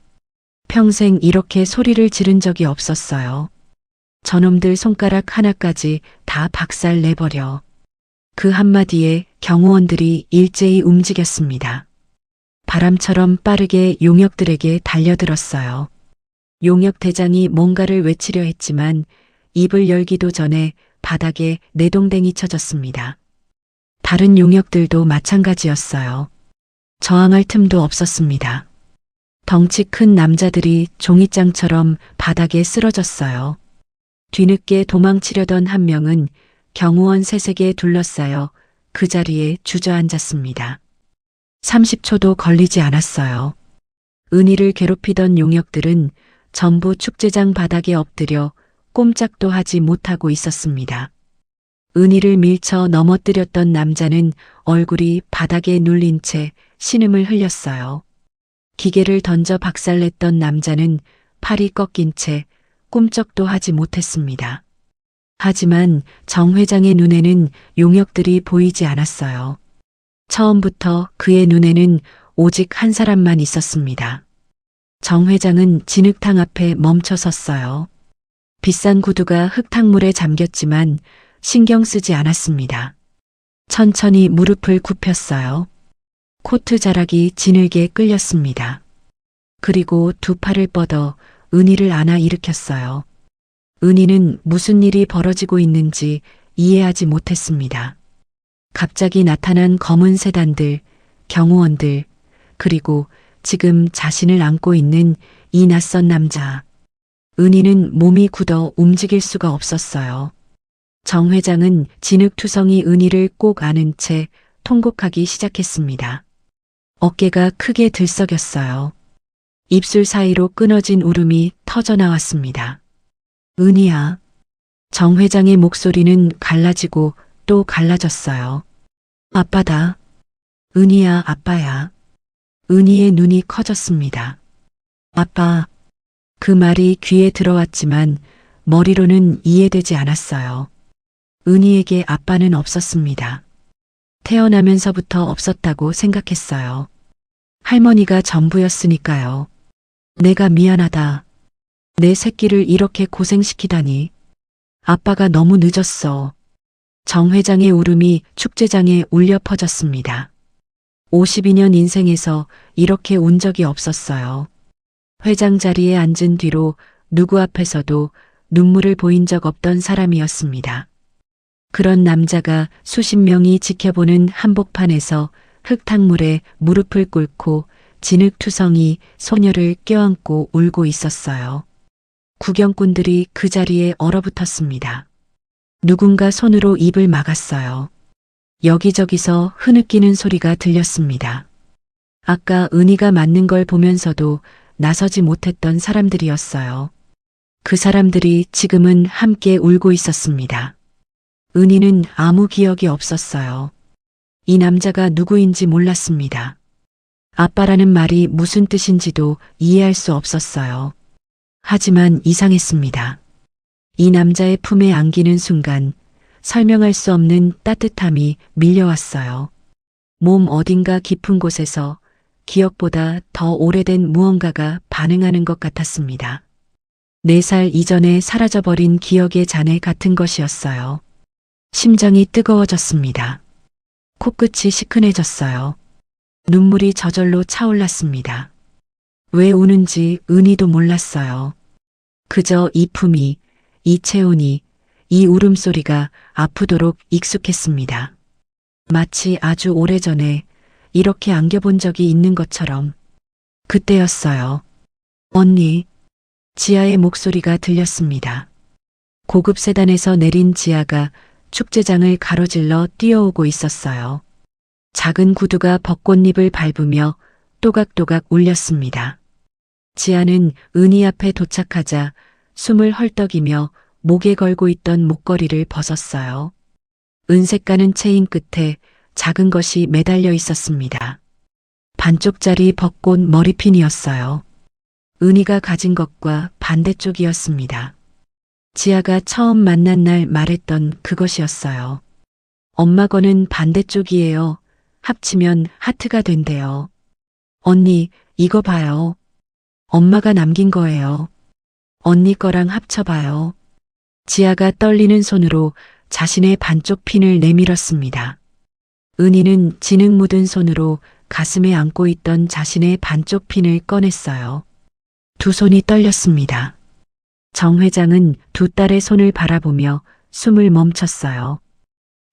평생 이렇게 소리를 지른 적이 없었어요. 저놈들 손가락 하나까지 다 박살 내버려. 그 한마디에 경호원들이 일제히 움직였습니다. 바람처럼 빠르게 용역들에게 달려들었어요. 용역 대장이 뭔가를 외치려 했지만 입을 열기도 전에 바닥에 내동댕이 쳐졌습니다. 다른 용역들도 마찬가지였어요. 저항할 틈도 없었습니다. 덩치 큰 남자들이 종이장처럼 바닥에 쓰러졌어요. 뒤늦게 도망치려던 한 명은 경호원 셋에게 둘러싸여 그 자리에 주저앉았습니다. 30초도 걸리지 않았어요. 은희를 괴롭히던 용역들은 전부 축제장 바닥에 엎드려 꼼짝도 하지 못하고 있었습니다. 은희를 밀쳐 넘어뜨렸던 남자는 얼굴이 바닥에 눌린 채 신음을 흘렸어요. 기계를 던져 박살냈던 남자는 팔이 꺾인 채 꿈쩍도 하지 못했습니다. 하지만 정 회장의 눈에는 용역들이 보이지 않았어요. 처음부터 그의 눈에는 오직 한 사람만 있었습니다. 정 회장은 진흙탕 앞에 멈춰 섰어요. 비싼 구두가 흙탕물에 잠겼지만 신경 쓰지 않았습니다. 천천히 무릎을 굽혔어요. 코트 자락이 진흙에 끌렸습니다. 그리고 두 팔을 뻗어 은희를 안아 일으켰어요. 은희는 무슨 일이 벌어지고 있는지 이해하지 못했습니다. 갑자기 나타난 검은 세단들, 경호원들, 그리고 지금 자신을 안고 있는 이 낯선 남자. 은희는 몸이 굳어 움직일 수가 없었어요. 정 회장은 진흙투성이 은희를 꼭 안은 채 통곡하기 시작했습니다. 어깨가 크게 들썩였어요. 입술 사이로 끊어진 울음이 터져 나왔습니다. 은희야. 정 회장의 목소리는 갈라지고 또 갈라졌어요. 아빠다. 은희야, 아빠야. 은희의 눈이 커졌습니다. 아빠. 그 말이 귀에 들어왔지만 머리로는 이해되지 않았어요. 은희에게 아빠는 없었습니다. 태어나면서부터 없었다고 생각했어요. 할머니가 전부였으니까요. 내가 미안하다. 내 새끼를 이렇게 고생시키다니. 아빠가 너무 늦었어. 정 회장의 울음이 축제장에 울려 퍼졌습니다. 52년 인생에서 이렇게 운 적이 없었어요. 회장 자리에 앉은 뒤로 누구 앞에서도 눈물을 보인 적 없던 사람이었습니다. 그런 남자가 수십 명이 지켜보는 한복판에서 흙탕물에 무릎을 꿇고 진흙투성이 소녀를 껴안고 울고 있었어요. 구경꾼들이 그 자리에 얼어붙었습니다. 누군가 손으로 입을 막았어요. 여기저기서 흐느끼는 소리가 들렸습니다. 아까 은희가 맞는 걸 보면서도 나서지 못했던 사람들이었어요. 그 사람들이 지금은 함께 울고 있었습니다. 은희는 아무 기억이 없었어요. 이 남자가 누구인지 몰랐습니다. 아빠라는 말이 무슨 뜻인지도 이해할 수 없었어요. 하지만 이상했습니다. 이 남자의 품에 안기는 순간 설명할 수 없는 따뜻함이 밀려왔어요. 몸 어딘가 깊은 곳에서 기억보다 더 오래된 무언가가 반응하는 것 같았습니다. 4살 이전에 사라져버린 기억의 잔해 같은 것이었어요. 심장이 뜨거워졌습니다. 코끝이 시큰해졌어요. 눈물이 저절로 차올랐습니다. 왜 우는지 은희도 몰랐어요. 그저 이 품이, 이 체온이, 이 울음소리가 아프도록 익숙했습니다. 마치 아주 오래전에 이렇게 안겨본 적이 있는 것처럼. 그때였어요. 언니. 지아의 목소리가 들렸습니다. 고급 세단에서 내린 지아가 축제장을 가로질러 뛰어오고 있었어요. 작은 구두가 벚꽃잎을 밟으며 또각또각 울렸습니다. 지아는 은희 앞에 도착하자 숨을 헐떡이며 목에 걸고 있던 목걸이를 벗었어요. 은색 가는 체인 끝에 작은 것이 매달려 있었습니다. 반쪽짜리 벚꽃 머리핀이었어요. 은희가 가진 것과 반대쪽이었습니다. 지아가 처음 만난 날 말했던 그것이었어요. 엄마 거는 반대쪽이에요. 합치면 하트가 된대요. 언니, 이거 봐요. 엄마가 남긴 거예요. 언니 거랑 합쳐봐요. 지아가 떨리는 손으로 자신의 반쪽 핀을 내밀었습니다. 은희는 진흙 묻은 손으로 가슴에 안고 있던 자신의 반쪽 핀을 꺼냈어요. 두 손이 떨렸습니다. 정 회장은 두 딸의 손을 바라보며 숨을 멈췄어요.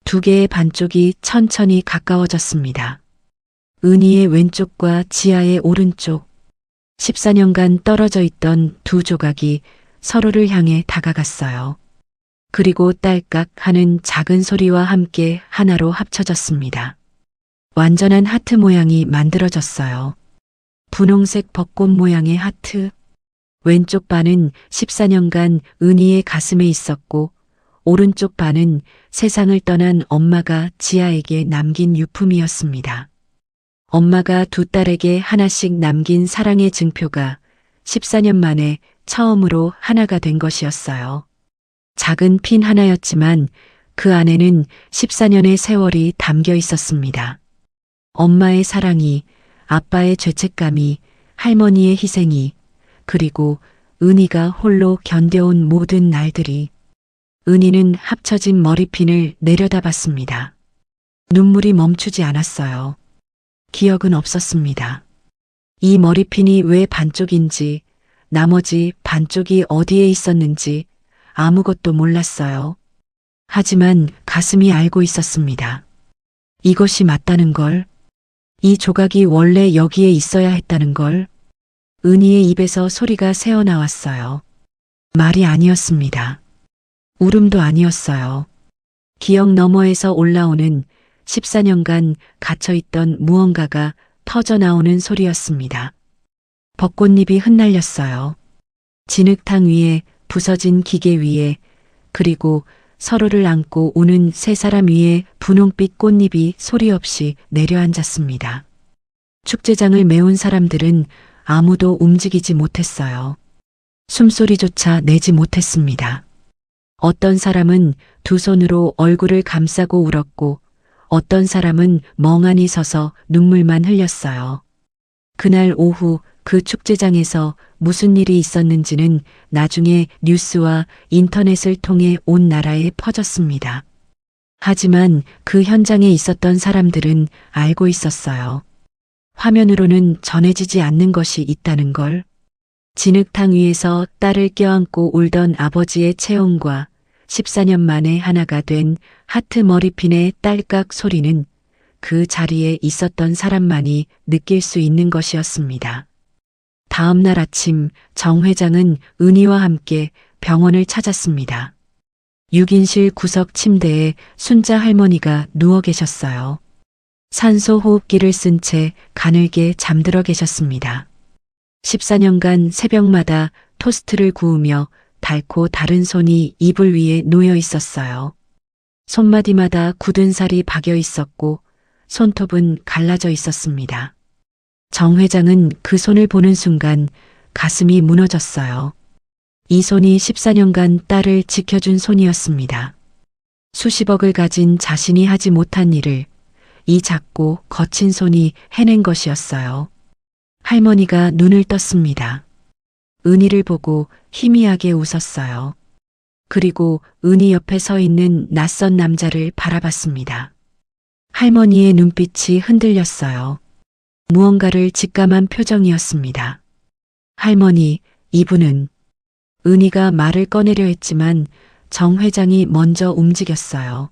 두 개의 반쪽이 천천히 가까워졌습니다. 은희의 왼쪽과 지아의 오른쪽, 14년간 떨어져 있던 두 조각이 서로를 향해 다가갔어요. 그리고 딸깍 하는 작은 소리와 함께 하나로 합쳐졌습니다. 완전한 하트 모양이 만들어졌어요. 분홍색 벚꽃 모양의 하트. 왼쪽 반은 14년간 은희의 가슴에 있었고 오른쪽 반은 세상을 떠난 엄마가 지아에게 남긴 유품이었습니다. 엄마가 두 딸에게 하나씩 남긴 사랑의 증표가 14년 만에 처음으로 하나가 된 것이었어요. 작은 핀 하나였지만 그 안에는 14년의 세월이 담겨 있었습니다. 엄마의 사랑이, 아빠의 죄책감이, 할머니의 희생이, 그리고 은희가 홀로 견뎌온 모든 날들이. 은희는 합쳐진 머리핀을 내려다봤습니다. 눈물이 멈추지 않았어요. 기억은 없었습니다. 이 머리핀이 왜 반쪽인지, 나머지 반쪽이 어디에 있었는지 아무것도 몰랐어요. 하지만 가슴이 알고 있었습니다. 이것이 맞다는 걸, 이 조각이 원래 여기에 있어야 했다는 걸. 은희의 입에서 소리가 새어나왔어요. 말이 아니었습니다. 울음도 아니었어요. 기억 너머에서 올라오는 14년간 갇혀있던 무언가가 터져나오는 소리였습니다. 벚꽃잎이 흩날렸어요. 진흙탕 위에, 부서진 기계 위에, 그리고 서로를 안고 우는 세 사람 위에 분홍빛 꽃잎이 소리 없이 내려앉았습니다. 축제장을 메운 사람들은 아무도 움직이지 못했어요. 숨소리조차 내지 못했습니다. 어떤 사람은 두 손으로 얼굴을 감싸고 울었고 어떤 사람은 멍하니 서서 눈물만 흘렸어요. 그날 오후 그 축제장에서 무슨 일이 있었는지는 나중에 뉴스와 인터넷을 통해 온 나라에 퍼졌습니다. 하지만 그 현장에 있었던 사람들은 알고 있었어요. 화면으로는 전해지지 않는 것이 있다는 걸. 진흙탕 위에서 딸을 껴안고 울던 아버지의 체온과 14년 만에 하나가 된 하트 머리핀의 딸깍 소리는 그 자리에 있었던 사람만이 느낄 수 있는 것이었습니다. 다음 날 아침 정 회장은 은희와 함께 병원을 찾았습니다. 6인실 구석 침대에 순자 할머니가 누워 계셨어요. 산소 호흡기를 쓴 채 가늘게 잠들어 계셨습니다. 14년간 새벽마다 토스트를 구우며 닳고 다른 손이 이불 위에 놓여 있었어요. 손마디마다 굳은 살이 박여 있었고 손톱은 갈라져 있었습니다. 정 회장은 그 손을 보는 순간 가슴이 무너졌어요. 이 손이 14년간 딸을 지켜준 손이었습니다. 수십억을 가진 자신이 하지 못한 일을 이 작고 거친 손이 해낸 것이었어요. 할머니가 눈을 떴습니다. 은희를 보고 희미하게 웃었어요. 그리고 은희 옆에 서 있는 낯선 남자를 바라봤습니다. 할머니의 눈빛이 흔들렸어요. 무언가를 직감한 표정이었습니다. 할머니, 이분은. 은희가 말을 꺼내려 했지만 정 회장이 먼저 움직였어요.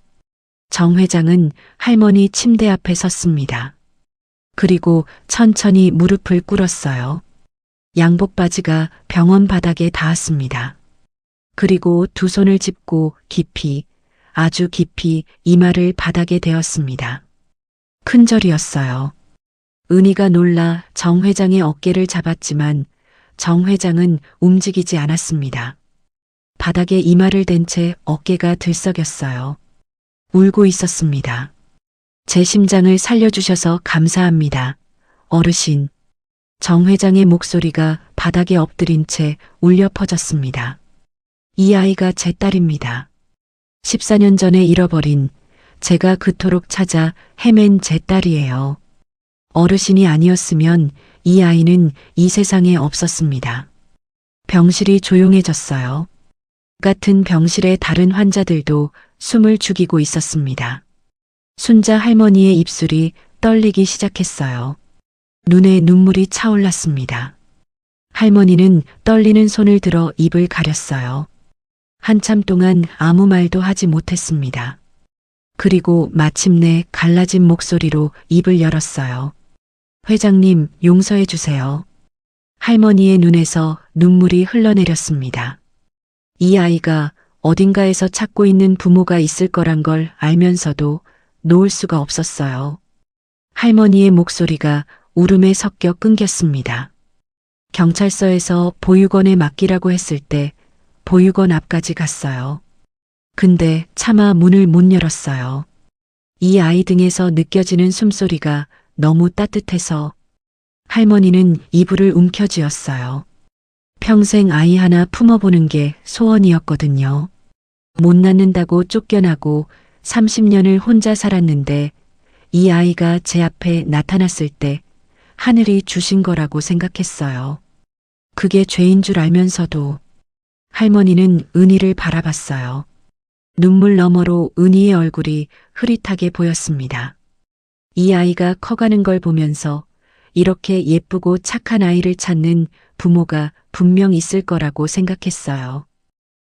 정 회장은 할머니 침대 앞에 섰습니다. 그리고 천천히 무릎을 꿇었어요. 양복 바지가 병원 바닥에 닿았습니다. 그리고 두 손을 짚고 깊이, 아주 깊이 이마를 바닥에 대었습니다. 큰절이었어요. 은희가 놀라 정 회장의 어깨를 잡았지만 정 회장은 움직이지 않았습니다. 바닥에 이마를 댄 채 어깨가 들썩였어요. 울고 있었습니다. 제 심장을 살려주셔서 감사합니다. 어르신. 정 회장의 목소리가 바닥에 엎드린 채 울려 퍼졌습니다. 이 아이가 제 딸입니다. 14년 전에 잃어버린 제가 그토록 찾아 헤맨 제 딸이에요. 어르신이 아니었으면 이 아이는 이 세상에 없었습니다. 병실이 조용해졌어요. 같은 병실의 다른 환자들도 숨을 죽이고 있었습니다. 순자 할머니의 입술이 떨리기 시작했어요. 눈에 눈물이 차올랐습니다. 할머니는 떨리는 손을 들어 입을 가렸어요. 한참 동안 아무 말도 하지 못했습니다. 그리고 마침내 갈라진 목소리로 입을 열었어요. 회장님, 용서해 주세요. 할머니의 눈에서 눈물이 흘러내렸습니다. 이 아이가 어딘가에서 찾고 있는 부모가 있을 거란 걸 알면서도 놓을 수가 없었어요. 할머니의 목소리가 울음에 섞여 끊겼습니다. 경찰서에서 보육원에 맡기라고 했을 때 보육원 앞까지 갔어요. 근데 차마 문을 못 열었어요. 이 아이 등에서 느껴지는 숨소리가 너무 따뜻해서 할머니는 이불을 움켜쥐었어요. 평생 아이 하나 품어보는 게 소원이었거든요. 못 낳는다고 쫓겨나고 30년을 혼자 살았는데 이 아이가 제 앞에 나타났을 때 하늘이 주신 거라고 생각했어요. 그게 죄인 줄 알면서도 할머니는 은희를 바라봤어요. 눈물 너머로 은희의 얼굴이 흐릿하게 보였습니다. 이 아이가 커가는 걸 보면서 이렇게 예쁘고 착한 아이를 찾는 부모가 분명 있을 거라고 생각했어요.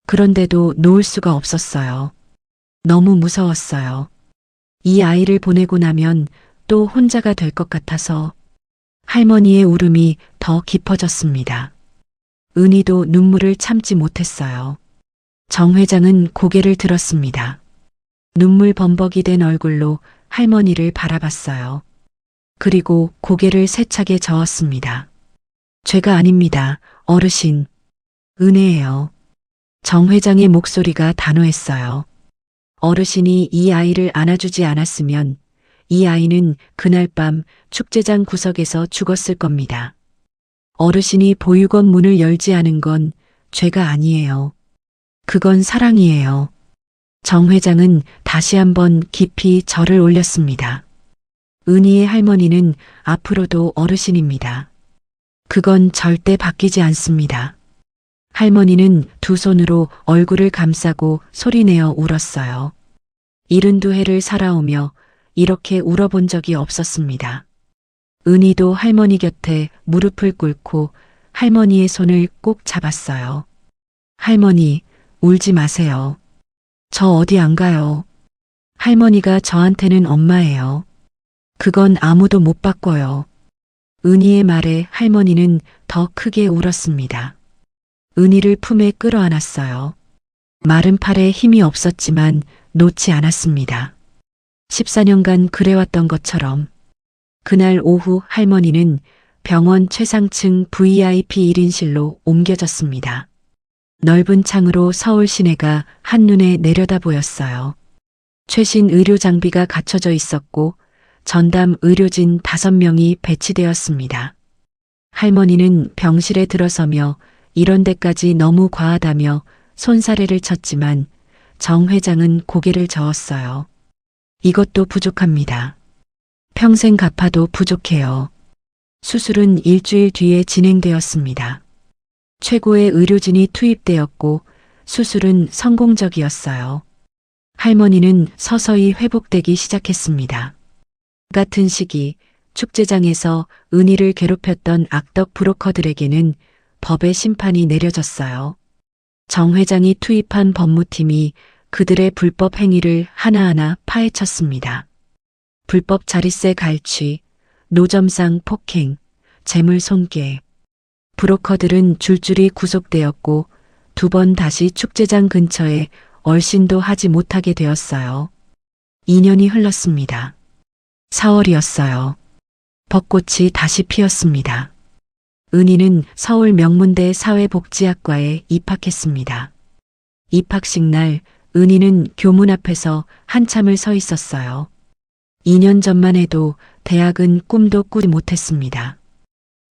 그런데도 놓을 수가 없었어요. 너무 무서웠어요. 이 아이를 보내고 나면 또 혼자가 될 것 같아서 할머니의 울음이 더 깊어졌습니다. 은희도 눈물을 참지 못했어요. 정 회장은 고개를 들었습니다. 눈물 범벅이 된 얼굴로 할머니를 바라봤어요. 그리고 고개를 세차게 저었습니다. 죄가 아닙니다, 어르신. 은혜예요. 정 회장의 목소리가 단호했어요. 어르신이 이 아이를 안아주지 않았으면 이 아이는 그날 밤 축제장 구석에서 죽었을 겁니다. 어르신이 보육원 문을 열지 않은 건 죄가 아니에요. 그건 사랑이에요. 정 회장은 다시 한번 깊이 절을 올렸습니다. 은희의 할머니는 앞으로도 어르신입니다. 그건 절대 바뀌지 않습니다. 할머니는 두 손으로 얼굴을 감싸고 소리내어 울었어요. 72해를 살아오며 이렇게 울어본 적이 없었습니다. 은희도 할머니 곁에 무릎을 꿇고 할머니의 손을 꼭 잡았어요. 할머니, 울지 마세요. 저 어디 안 가요. 할머니가 저한테는 엄마예요. 그건 아무도 못 바꿔요. 은희의 말에 할머니는 더 크게 울었습니다. 은희를 품에 끌어안았어요. 마른 팔에 힘이 없었지만 놓지 않았습니다. 14년간 그래왔던 것처럼 그날 오후 할머니는 병원 최상층 VIP 1인실로 옮겨졌습니다. 넓은 창으로 서울 시내가 한눈에 내려다 보였어요. 최신 의료 장비가 갖춰져 있었고 전담 의료진 5명이 배치되었습니다. 할머니는 병실에 들어서며 이런 데까지 너무 과하다며 손사래를 쳤지만 정 회장은 고개를 저었어요. 이것도 부족합니다. 평생 갚아도 부족해요. 수술은 일주일 뒤에 진행되었습니다. 최고의 의료진이 투입되었고 수술은 성공적이었어요. 할머니는 서서히 회복되기 시작했습니다. 같은 시기 축제장에서 은희를 괴롭혔던 악덕 브로커들에게는 법의 심판이 내려졌어요. 정 회장이 투입한 법무팀이 그들의 불법 행위를 하나하나 파헤쳤습니다. 불법 자릿세 갈취, 노점상 폭행, 재물 손괴. 브로커들은 줄줄이 구속되었고 2번 다시 축제장 근처에 얼씬도 하지 못하게 되었어요. 2년이 흘렀습니다. 4월이었어요. 벚꽃이 다시 피었습니다. 은희는 서울 명문대 사회복지학과에 입학했습니다. 입학식 날 은희는 교문 앞에서 한참을 서 있었어요. 2년 전만 해도 대학은 꿈도 꾸지 못했습니다.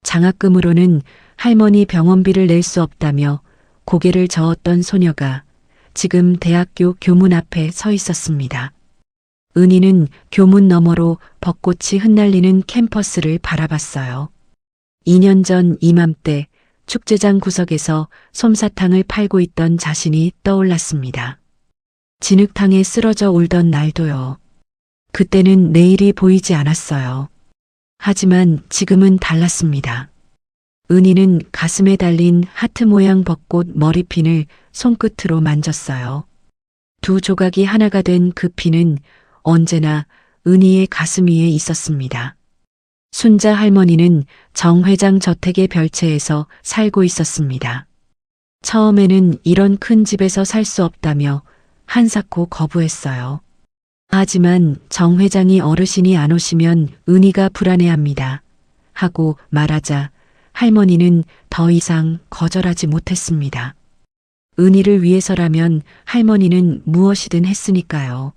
장학금으로는 할머니 병원비를 낼 수 없다며 고개를 저었던 소녀가 지금 대학교 교문 앞에 서 있었습니다. 은희는 교문 너머로 벚꽃이 흩날리는 캠퍼스를 바라봤어요. 2년 전 이맘때 축제장 구석에서 솜사탕을 팔고 있던 자신이 떠올랐습니다. 진흙탕에 쓰러져 울던 날도요. 그때는 내일이 보이지 않았어요. 하지만 지금은 달랐습니다. 은희는 가슴에 달린 하트 모양 벚꽃 머리핀을 손끝으로 만졌어요. 두 조각이 하나가 된 그 핀은 언제나 은희의 가슴 위에 있었습니다. 순자 할머니는 정 회장 저택의 별채에서 살고 있었습니다. 처음에는 이런 큰 집에서 살 수 없다며 한사코 거부했어요. 하지만 정 회장이 어르신이 안 오시면 은희가 불안해합니다. 하고 말하자 할머니는 더 이상 거절하지 못했습니다. 은희를 위해서라면 할머니는 무엇이든 했으니까요.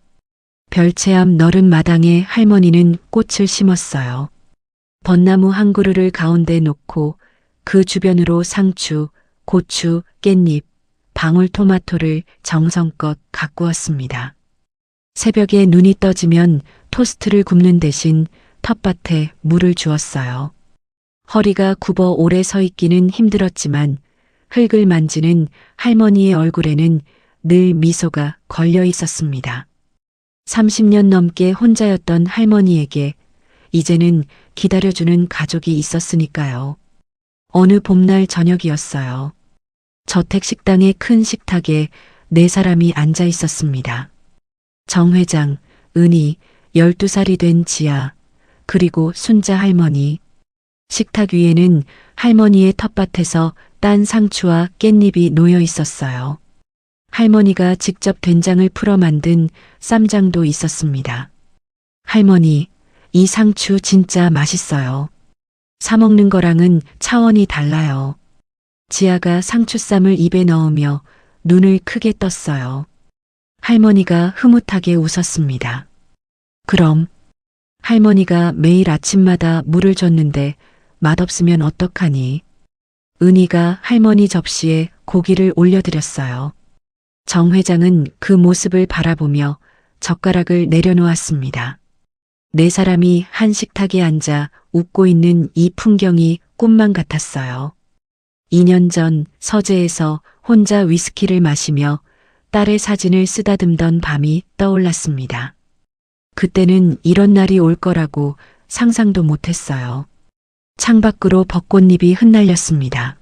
별채 앞 너른 마당에 할머니는 꽃을 심었어요. 벚나무 한 그루를 가운데 놓고 그 주변으로 상추, 고추, 깻잎, 방울토마토를 정성껏 가꾸었습니다. 새벽에 눈이 떠지면 토스트를 굽는 대신 텃밭에 물을 주었어요. 허리가 굽어 오래 서 있기는 힘들었지만 흙을 만지는 할머니의 얼굴에는 늘 미소가 걸려 있었습니다. 30년 넘게 혼자였던 할머니에게 이제는 기다려주는 가족이 있었으니까요. 어느 봄날 저녁이었어요. 저택 식당의 큰 식탁에 4사람이 앉아 있었습니다. 정 회장, 은희, 12살이 된 지아, 그리고 순자 할머니. 식탁 위에는 할머니의 텃밭에서 딴 상추와 깻잎이 놓여 있었어요. 할머니가 직접 된장을 풀어 만든 쌈장도 있었습니다. 할머니, 이 상추 진짜 맛있어요. 사 먹는 거랑은 차원이 달라요. 지아가 상추쌈을 입에 넣으며 눈을 크게 떴어요. 할머니가 흐뭇하게 웃었습니다. 그럼 할머니가 매일 아침마다 물을 줬는데 맛없으면 어떡하니? 은희가 할머니 접시에 고기를 올려드렸어요. 정 회장은 그 모습을 바라보며 젓가락을 내려놓았습니다. 4사람이 한 식탁에 앉아 웃고 있는 이 풍경이 꿈만 같았어요. 2년 전 서재에서 혼자 위스키를 마시며 딸의 사진을 쓰다듬던 밤이 떠올랐습니다. 그때는 이런 날이 올 거라고 상상도 못했어요. 창밖으로 벚꽃잎이 흩날렸습니다.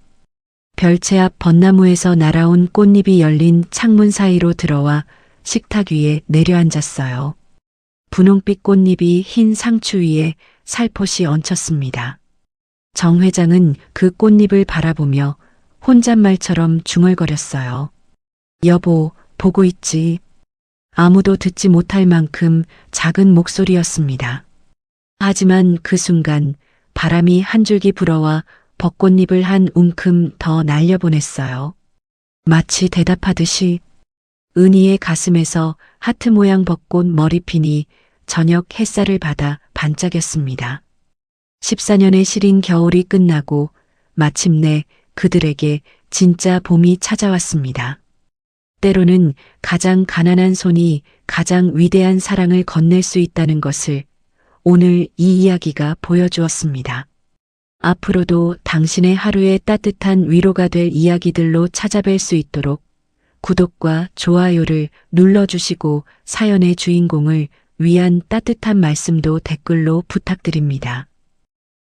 별채 앞 벚나무에서 날아온 꽃잎이 열린 창문 사이로 들어와 식탁 위에 내려앉았어요. 분홍빛 꽃잎이 흰 상추 위에 살포시 얹혔습니다. 정 회장은 그 꽃잎을 바라보며 혼잣말처럼 중얼거렸어요. 여보, 보고 있지. 아무도 듣지 못할 만큼 작은 목소리였습니다. 하지만 그 순간 바람이 한 줄기 불어와 벚꽃잎을 한 움큼 더 날려보냈어요. 마치 대답하듯이 은희의 가슴에서 하트 모양 벚꽃 머리핀이 저녁 햇살을 받아 반짝였습니다. 14년의 시린 겨울이 끝나고 마침내 그들에게 진짜 봄이 찾아왔습니다. 때로는 가장 가난한 손이 가장 위대한 사랑을 건넬 수 있다는 것을 오늘 이 이야기가 보여주었습니다. 앞으로도 당신의 하루에 따뜻한 위로가 될 이야기들로 찾아뵐 수 있도록 구독과 좋아요를 눌러주시고 사연의 주인공을 위한 따뜻한 말씀도 댓글로 부탁드립니다.